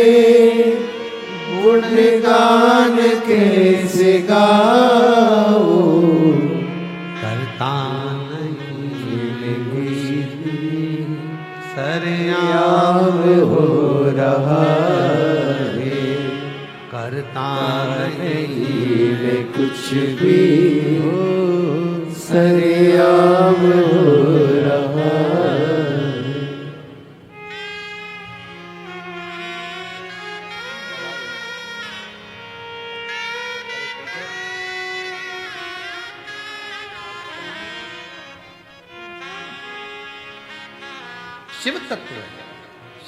Speaker 1: गुणगान कैसे गाऊं, करता नहीं सरेआम हो रहा है, करता नहीं कुछ भी हो, सरेआम हो रहा है। शिव तत्व है,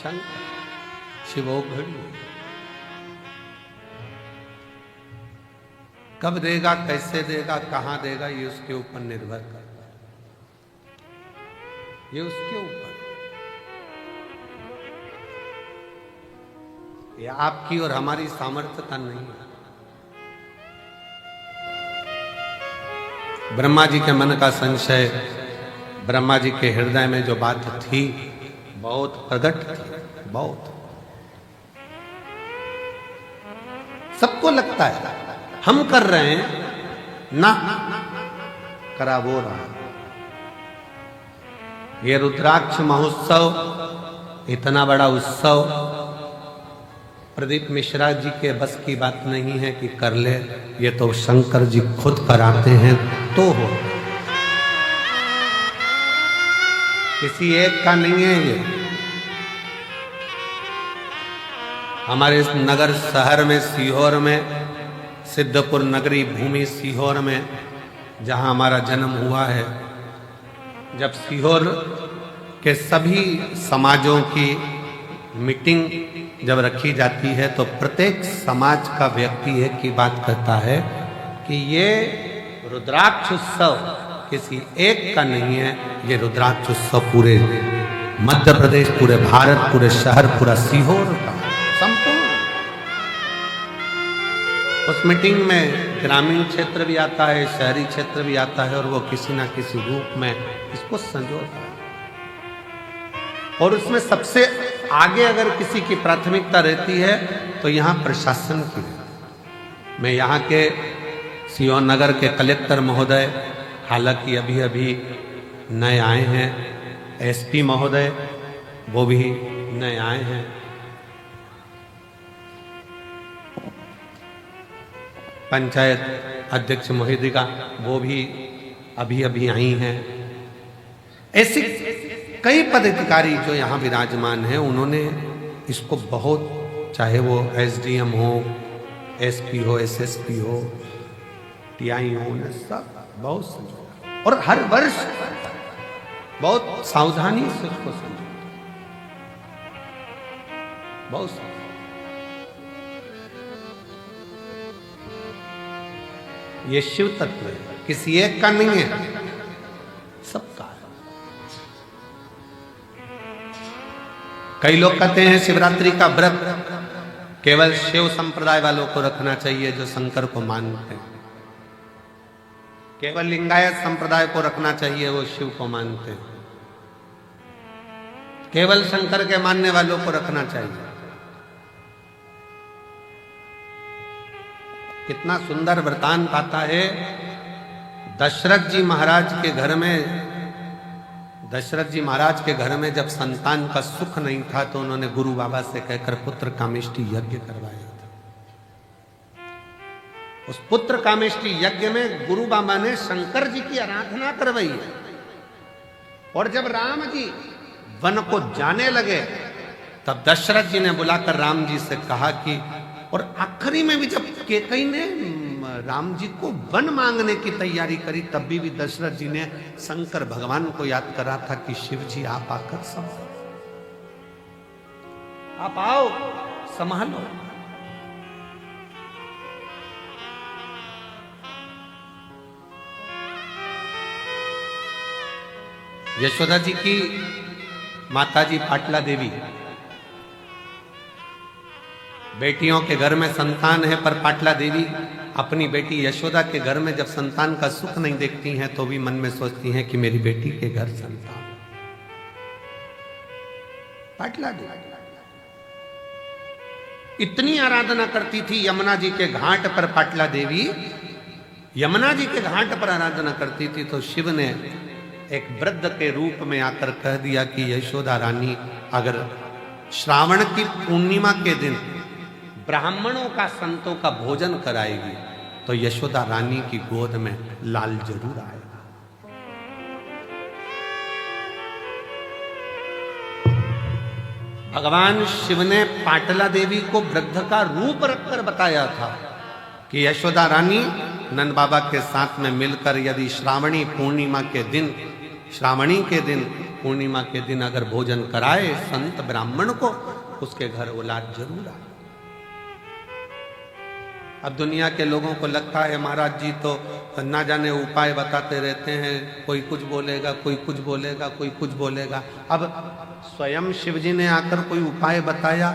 Speaker 1: शंकर शिवोघड़ी। कब देगा, कैसे देगा, कहां देगा, ये उसके ऊपर निर्भर करता है, ये उसके ऊपर, ये आपकी और हमारी सामर्थ्यता नहीं है। ब्रह्मा जी के मन का संशय, ब्रह्मा जी के हृदय में जो बात थी बहुत प्रकट थी, बहुत। सबको लगता है हम कर रहे हैं ना, करा वो रहा। ये रुद्राक्ष महोत्सव, इतना बड़ा उत्सव प्रदीप मिश्रा जी के बस की बात नहीं है कि कर ले, ये तो शंकर जी खुद कराते हैं तो हो, किसी एक का नहीं है ये। हमारे इस नगर शहर में, सीहोर में, सिद्धपुर नगरी भूमि सीहोर में, जहां हमारा जन्म हुआ है, जब सीहोर के सभी समाजों की मीटिंग जब रखी जाती है तो प्रत्येक समाज का व्यक्ति एक ही बात कहता है कि ये रुद्राक्ष उत्सव किसी एक का नहीं है, ये रुद्राक्ष उत्सव पूरे मध्य प्रदेश, पूरे भारत, पूरे शहर, पूरा सीहोर का संपूर्ण। उस मीटिंग में ग्रामीण क्षेत्र भी आता है, शहरी क्षेत्र भी आता है, और वो किसी ना किसी रूप में इसको संजोता है। और उसमें सबसे आगे अगर किसी की प्राथमिकता रहती है तो यहाँ प्रशासन की। मैं यहाँ के सीहोर नगर के कलेक्टर महोदय, हालांकि अभी अभी नए आए हैं, एसपी महोदय वो भी नए आए हैं, पंचायत अध्यक्ष महोदया वो भी अभी अभी आई हैं। ऐसे कई पदाधिकारी जो यहाँ विराजमान हैं, उन्होंने इसको बहुत, चाहे वो एसडीएम हो, एसपी हो, एसएसपी हो, टियाइयों ने सब बहुत समझाया और हर वर्ष बहुत सावधानी से उसको समझाया, बहुत सावधानी। ये शिव तत्व है, किसी एक का नहीं है, सबका है। कई लोग कहते हैं शिवरात्रि का व्रत केवल शिव संप्रदाय वालों को रखना चाहिए जो शंकर को मानते हैं, केवल लिंगायत संप्रदाय को रखना चाहिए वो शिव को मानते हैं, केवल शंकर के मानने वालों को रखना चाहिए। कितना सुंदर वृतांत आता है। दशरथ जी महाराज के घर में, दशरथ जी महाराज के घर में जब संतान का सुख नहीं था तो उन्होंने गुरु बाबा से कहकर पुत्र कामेष्टि यज्ञ करवाया था। उस पुत्र कामेष्टि यज्ञ में गुरु बाबा ने शंकर जी की आराधना करवाई है। और जब राम जी वन को जाने लगे तब दशरथ जी ने बुलाकर राम जी से कहा कि, और आखिरी में भी जब केकई ने राम जी को वन मांगने की तैयारी करी तब भी दशरथ जी ने शंकर भगवान को याद करा था कि शिव जी आप आकर संभालो, आप आओ संभालो। यशोदा जी की माताजी पाटला देवी, बेटियों के घर में संतान है पर पाटला देवी अपनी बेटी यशोदा के घर में जब संतान का सुख नहीं देखती हैं तो भी मन में सोचती हैं कि मेरी बेटी के घर संतान। पाटला देवी इतनी आराधना करती थी यमुना जी के घाट पर। पाटला देवी यमुना जी के घाट पर आराधना करती थी तो शिव ने एक वृद्ध के रूप में आकर कह दिया कि यशोदा रानी अगर श्रावण की पूर्णिमा के दिन ब्राह्मणों का संतों का भोजन कराएगी तो यशोदा रानी की गोद में लाल जरूर आएगा। भगवान शिव ने पाटला देवी को वृद्ध का रूप रखकर बताया था कि यशोदा रानी नंद बाबा के साथ में मिलकर यदि श्रावणी पूर्णिमा के दिन, श्रावणी के दिन, पूर्णिमा के दिन अगर भोजन कराए संत ब्राह्मण को, उसके घर औलाद जरूर आए। अब दुनिया के लोगों को लगता है महाराज जी तो ना जाने उपाय बताते रहते हैं, कोई कुछ बोलेगा, कोई कुछ बोलेगा, कोई कुछ बोलेगा। अब स्वयं शिव जी ने आकर कोई उपाय बताया,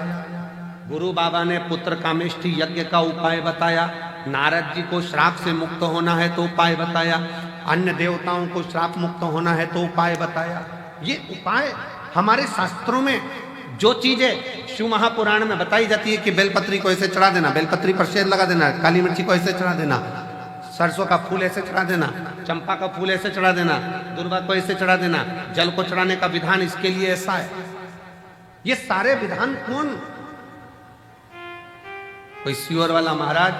Speaker 1: गुरु बाबा ने पुत्र कामेष्टि यज्ञ का उपाय बताया, नारद जी को श्राप से मुक्त होना है तो उपाय बताया, अन्य देवताओं को श्राप मुक्त होना है तो उपाय बताया। ये उपाय हमारे शास्त्रों में जो चीजें शिव महापुराण में बताई जाती है कि बेलपत्री को ऐसे चढ़ा देना, बेलपत्री पर शेर लगा देना, काली मिर्ची को ऐसे चढ़ा देना, सरसों का फूल ऐसे चढ़ा देना, चंपा का फूल ऐसे चढ़ा देना, दुर्वा को ऐसे चढ़ा देना, जल को चढ़ाने का विधान इसके लिए ऐसा है। ये सारे विधान कौन? कोई सियोर वाला महाराज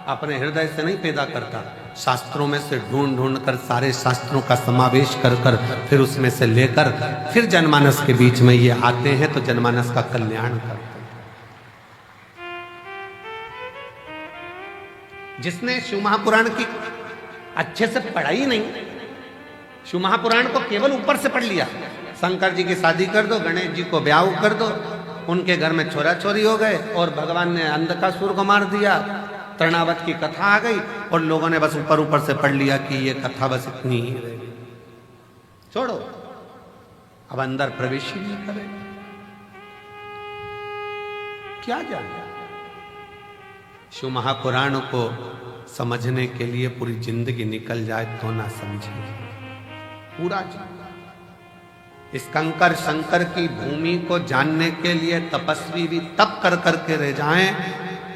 Speaker 1: अपने हृदय से नहीं पैदा करता, शास्त्रों में से ढूंढ ढूंढ कर सारे शास्त्रों का समावेश कर कर फिर उसमें से लेकर फिर जनमानस के बीच में ये आते हैं तो जनमानस का कल्याण करते हैं। जिसने शिव महापुराण की अच्छे से पढ़ाई नहीं, शिव महापुराण को केवल ऊपर से पढ़ लिया, शंकर जी की शादी कर दो, गणेश जी को ब्याह कर दो, उनके घर में छोरा छोरी हो गए और भगवान ने अंधकासुर को मार दिया, तृणावत की कथा आ गई और लोगों ने बस ऊपर ऊपर से पढ़ लिया कि ये कथा बस इतनी ही रहेगी, छोड़ो, अब अंदर प्रवेश ही नहीं करे। क्या जाने? शिव महापुराण को समझने के लिए पूरी जिंदगी निकल जाए तो ना समझे पूरा जीवन। इस कंकर शंकर की भूमि को जानने के लिए तपस्वी भी तप कर करके रह जाएं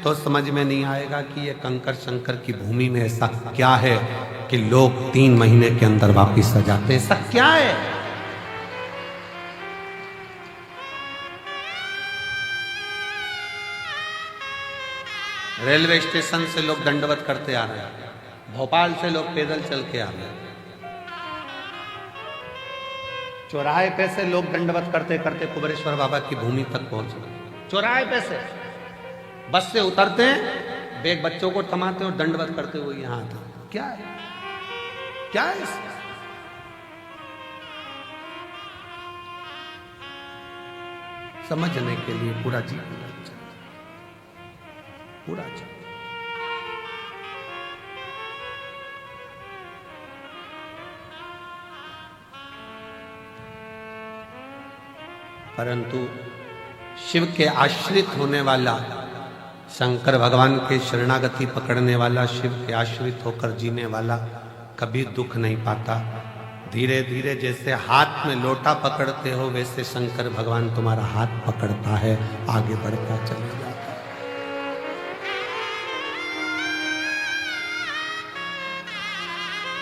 Speaker 1: तो समझ में नहीं आएगा कि ये कंकर शंकर की भूमि में ऐसा क्या है कि लोग 3 महीने के अंदर वापिस आ जाते हैं। ऐसा क्या है? रेलवे स्टेशन से लोग दंडवत करते आ रहे हैं, भोपाल से लोग पैदल चल के आ रहे हैं, चौराहे पे से लोग दंडवत करते करते कुबेरेश्वर बाबा की भूमि तक पहुंच गए। चौराहे पे से बस से उतरते हैं, बैग बच्चों को थमाते और दंडवत करते हुए यहाँ आते। क्या है, क्या है इसमें? समझने के लिए पूरा जीवन लग जाए, पूरा जीवन। परंतु शिव के आश्रित होने वाला, शंकर भगवान के शरणागति पकड़ने वाला, शिव के आश्रित होकर जीने वाला कभी दुख नहीं पाता। धीरे धीरे जैसे हाथ में लोटा पकड़ते हो, वैसे शंकर भगवान तुम्हारा हाथ पकड़ता है, आगे बढ़ता चला जाता है।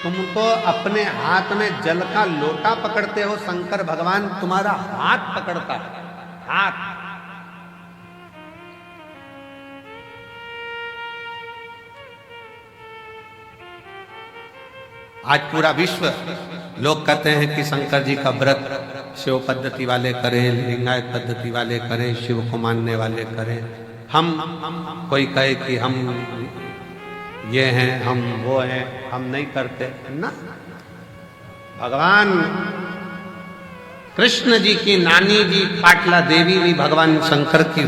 Speaker 1: तुम तो अपने हाथ में जल का लोटा पकड़ते हो, शंकर भगवान तुम्हारा हाथ पकड़ता है, हाथ। आज पूरा विश्व लोग कहते हैं कि शंकर जी का व्रत शिव पद्धति वाले करें, लिंगायत पद्धति वाले करें, शिव को मानने वाले करें। हम कोई कहे कि हम ये हैं, हम वो हैं, हम नहीं करते ना। भगवान कृष्ण जी की नानी जी पाटला देवी भी भगवान शंकर की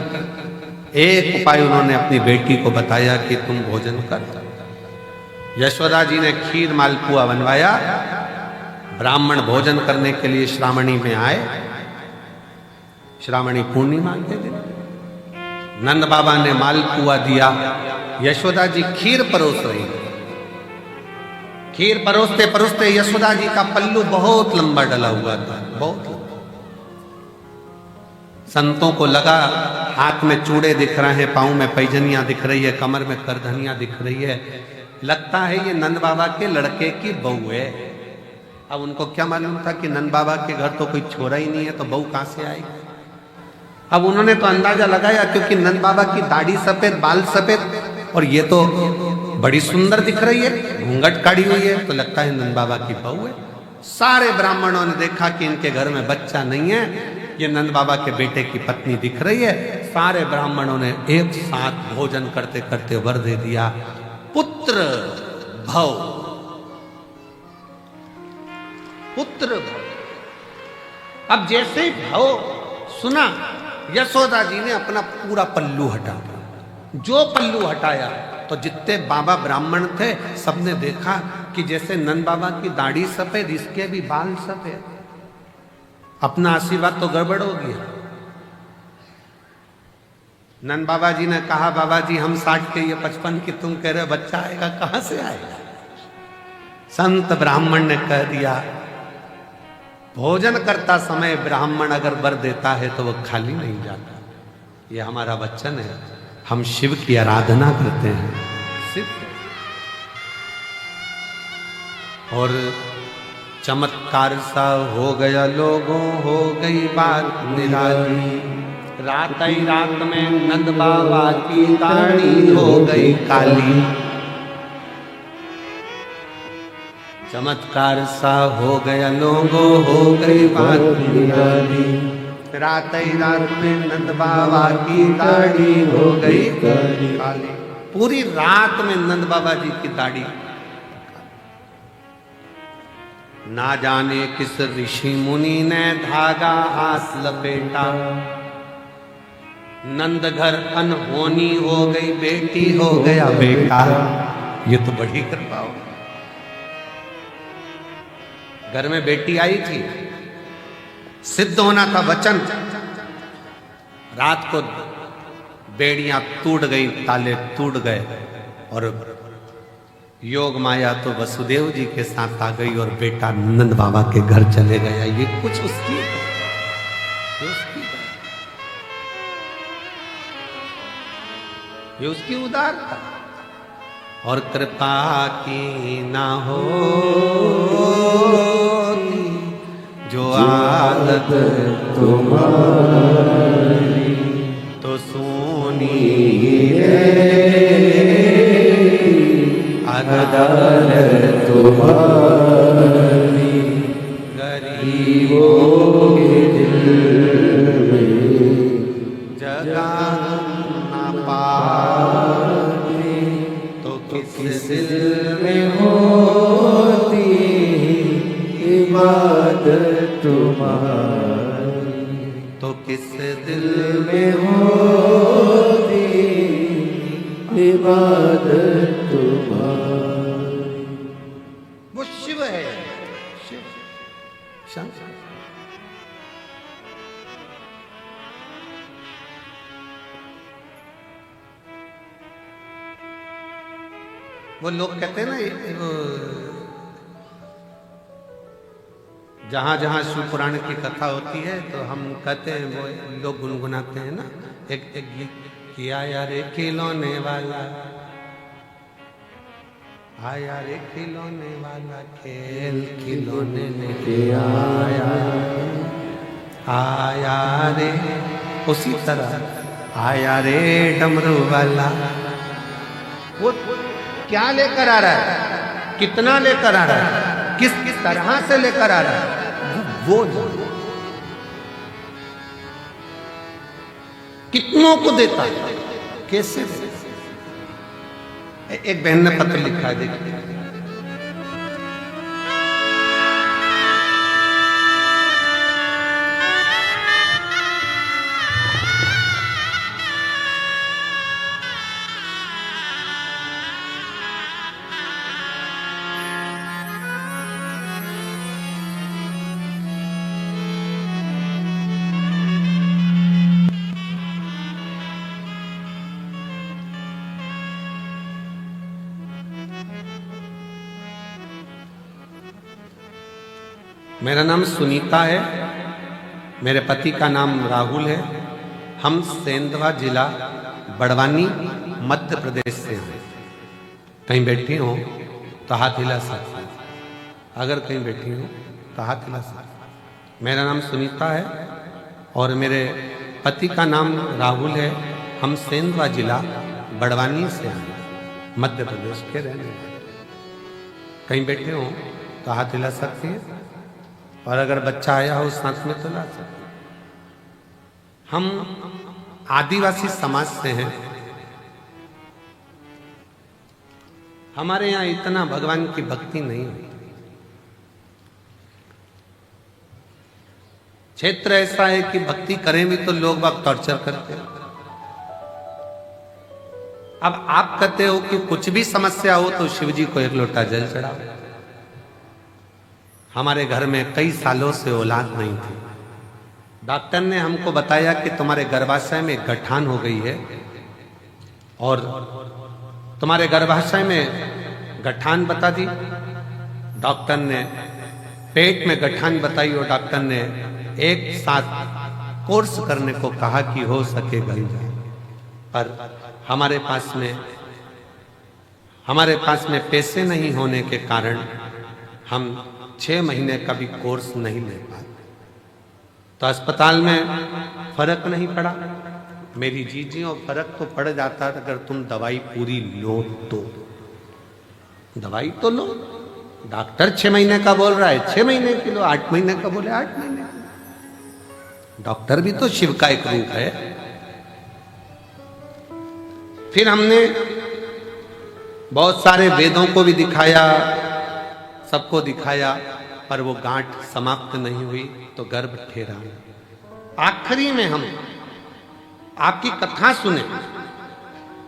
Speaker 1: एक उपाय उन्होंने अपनी बेटी को बताया कि तुम भोजन कर। यशोदा जी ने खीर मालपुआ बनवाया, ब्राह्मण भोजन करने के लिए श्रावणी में आए, श्रावणी पूर्णिमा के दिन नंद बाबा ने मालपुआ दिया, यशोदा जी खीर परोस रही। खीर परोसते परोसते यशोदा जी का पल्लू बहुत लंबा डला हुआ था, बहुत लंबा। संतों को लगा हाथ में चूड़े दिख रहे हैं, पांव में पैजनियां दिख रही है, कमर में करधनियां दिख रही है, लगता है ये नंद बाबा के लड़के की बहू है। अब उनको क्या मालूम था कि नंद बाबा के घर तो कोई छोरा ही नहीं है, तो बहू कहां से आएगी। अब उन्होंने तो अंदाजा लगाया, क्योंकि नंद बाबा की दाढ़ी सफेद, बाल सफेद, और ये तो बड़ी सुंदर दिख रही है, घूंघट काढ़ी हुई है, तो लगता है नंद बाबा की बहू है। सारे ब्राह्मणों ने देखा कि इनके घर में बच्चा नहीं है, ये नंद बाबा के बेटे की पत्नी दिख रही है। सारे ब्राह्मणों ने एक साथ भोजन करते करते वर दे दिया, पुत्र भव, पुत्र भव। अब जैसे ही भव सुना, यशोदा जी ने अपना पूरा पल्लू हटा दिया। जो पल्लू हटाया तो जितने बाबा ब्राह्मण थे सबने देखा कि जैसे नंद बाबा की दाढ़ी सफेद, इसके भी बाल सफेद। अपना आशीर्वाद तो गड़बड़ हो गया। नंद बाबा जी ने कहा, बाबा जी हम 60 के, ये 55 की, तुम कह रहे हो बच्चा आएगा, कहां से आएगा। संत ब्राह्मण ने कह दिया, भोजन करता समय ब्राह्मण अगर वर देता है तो वो खाली नहीं जाता। ये हमारा वचन है, हम शिव की आराधना करते हैं, शिव। और चमत्कार सा हो गया लोगों, हो गई बात निराली। रात ही रात में नंद बाबा की दाढ़ी हो गई काली। चमत्कार सा हो गया लोगों, हो गई बात निराली। रात ही रात में नंद बाबा की दाढ़ी हो गई काली। पूरी रात में नंद बाबा जी की दाढ़ी। ना जाने किस ऋषि मुनि ने धागा हाथ लपेटा, नंद घर अनहोनी हो गई, बेटी हो गया बेटा। ये तो बड़ी कृपा हो। घर में बेटी आई थी, सिद्ध होना था वचन। रात को बेड़ियां टूट गई, ताले टूट गए, और योग माया तो वसुदेव जी के साथ आ गई, और बेटा नंद बाबा के घर चले गया। ये कुछ उसकी ये उसकी उदारता और कृपा की ना हो जो आदत तुम्हारी तो सुनी अदालत तुम्हारी। गरीबों के दिल में जगह न पाते तो किस दिल में हो
Speaker 2: तुम्हारी,
Speaker 1: तो किस दिल
Speaker 2: में होती इबादत तुम्हारी।
Speaker 1: वो शिव है, शिव शंकर। वो लोग कहते हैं ना, जहां जहां शिव पुराण की कथा होती है तो हम कहते हैं, वो लोग गुनगुनाते हैं ना एक गीत, किया यार खिलौने वाला, आया रे खिलौने वाला, खेल खिलौने ने किया आया रे। उसी तरह आया रे डमरू वाला, वो क्या लेकर आ रहा है, कितना लेकर आ रहा है, किस किस तरह से लेकर आ रहा है, वो कितनों को देता है, कैसे देता है। एक बहन ने पत्र लिखा है, देखिए, मेरा नाम सुनीता है, मेरे पति का नाम राहुल है। हम सेंधवा जिला बड़वानी मध्य प्रदेश से हैं। कहीं बैठी हो तो हाथ हिला सकते, अगर कहीं बैठी हो तो हाथ हिला सकते। मेरा नाम सुनीता है और मेरे पति का नाम राहुल है। हम सेंधवा जिला बड़वानी से हैं, मध्य प्रदेश के रहने वाले। कहीं बैठे हो तो हाथ हिला सकती है, और अगर बच्चा आया हो साथ में तो ला सकते। हम आदिवासी समाज से हैं। हमारे यहाँ इतना भगवान की भक्ति नहीं होती। क्षेत्र ऐसा है कि भक्ति करें भी तो लोग बाग टॉर्चर करते हैं। अब आप कहते हो कि कुछ भी समस्या हो तो शिव जी को एक लोटा जल चढ़ाओ। हमारे घर में कई सालों से औलाद नहीं थी। डॉक्टर ने हमको बताया कि तुम्हारे गर्भाशय में गठान हो गई है, और तुम्हारे गर्भाशय में गठान बता दी डॉक्टर ने, पेट में गठान बताई, और डॉक्टर ने एक साथ कोर्स करने को कहा कि हो सके गल जाए। पर हमारे पास में पैसे नहीं होने के कारण हम 6 महीने का भी कोर्स नहीं ले पाते। तो अस्पताल में फर्क नहीं पड़ा। मेरी जीजियों, फर्क तो पड़ जाता अगर तुम दवाई पूरी लो तो। दवाई तो लो, डॉक्टर 6 महीने का बोल रहा है 6 महीने की लो, 8 महीने का बोले 8 महीने का। डॉक्टर भी तो शिव का एक रूप है। फिर हमने बहुत सारे वेदों को भी दिखाया, सबको दिखाया, पर वो गांठ समाप्त नहीं हुई तो गर्भ ठहरा। आखिरी में हम आपकी कथा सुने,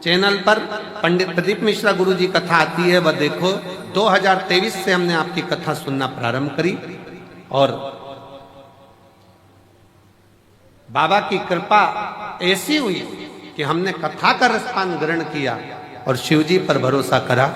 Speaker 1: चैनल पर पंडित प्रदीप मिश्रा गुरु जी कथा आती है, वह देखो। 2023 से हमने आपकी कथा सुनना प्रारंभ करी, और बाबा की कृपा ऐसी हुई कि हमने कथा का रसपान ग्रहण किया और शिव जी पर भरोसा करा।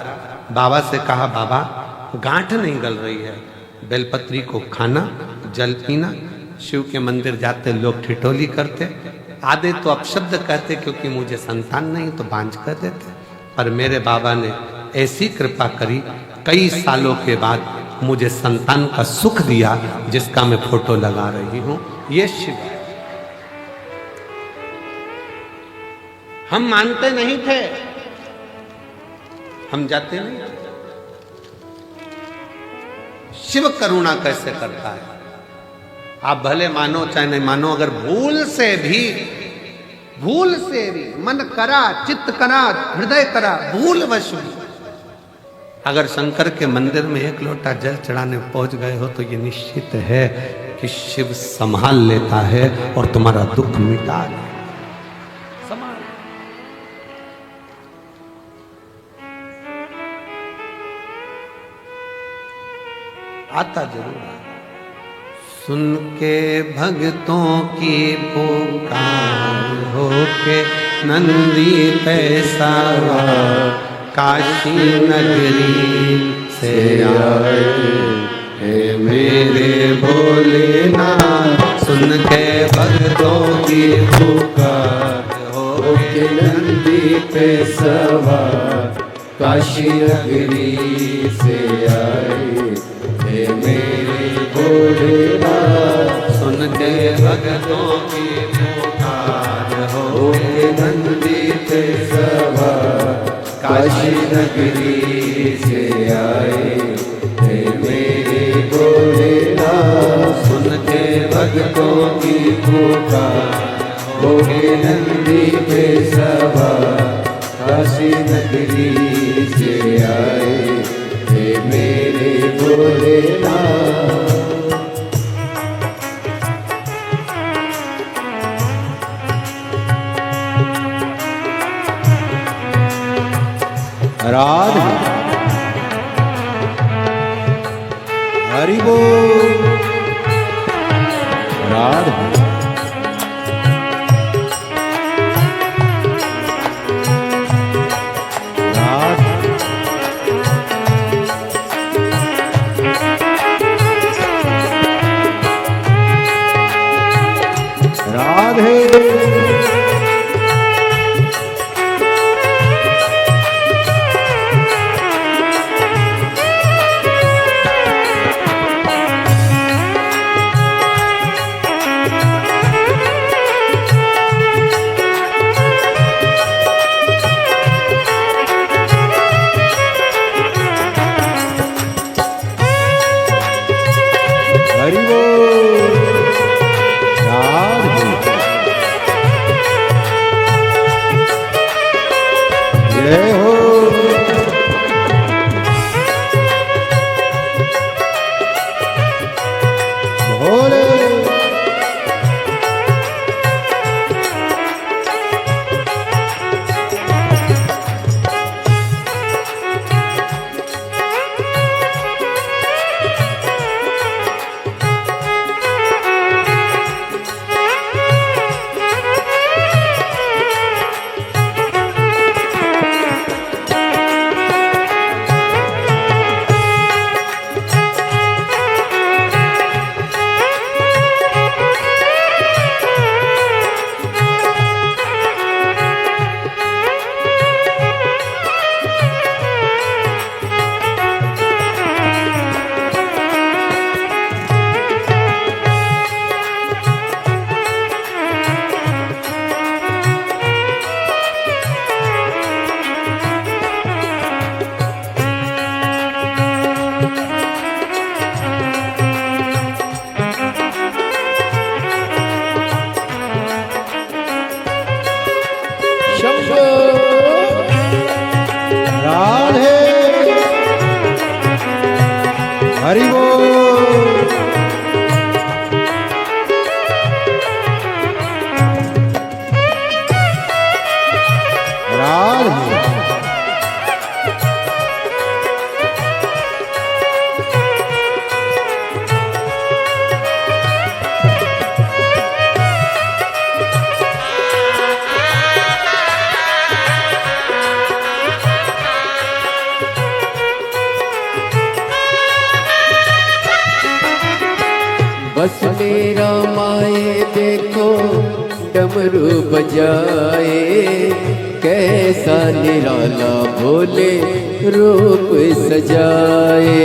Speaker 1: बाबा से कहा, बाबा गांठ नहीं गल रही है, बेलपत्री को खाना, जल पीना। शिव के मंदिर जाते लोग ठिठोली करते, आधे तो अपशब्द कहते क्योंकि मुझे संतान नहीं तो बांझ कर देते। पर मेरे बाबा ने ऐसी कृपा करी, कई सालों के बाद मुझे संतान का सुख दिया, जिसका मैं फोटो लगा रही हूं। ये शिव है। हम मानते नहीं थे, हम जाते नहीं। शिव करुणा कैसे करता है, आप भले मानो चाहे नहीं मानो, अगर भूल से भी मन करा, चित्त करा, हृदय करा, भूल वश भी अगर शंकर के मंदिर में एक लोटा जल चढ़ाने पहुंच गए हो तो ये निश्चित है कि शिव संभाल लेता है और तुम्हारा दुख मिटा देता है। संभाल आता जरूर है। सुन के भक्तों की पुकार होके नंदी पे सवार काशी नगरी से आए हे मेरे भोलेनाथ। सुन के भक्तों की पुकार
Speaker 2: होके नंदी पे सवार काशी नगरी से आए हे मेरे भोलेनाथ।
Speaker 1: सुन के भक्तों की पुकार
Speaker 2: होके नंदी पे सवार काशी नगरी से आए हे मेरे भोलेनाथ।
Speaker 1: सुन के
Speaker 2: भक्तों की पुकार होके नंदी पे सवार काशी नगरी से आए हे मेरे भोलेनाथ। राधे हरि बोल राधे राधे हरि बोल राधे जय हो भोले। शंभो राधे हरि बोल राधे बस मेरा माए देखो डमरू बजाए कैसा निराला भोले रूप सजाए।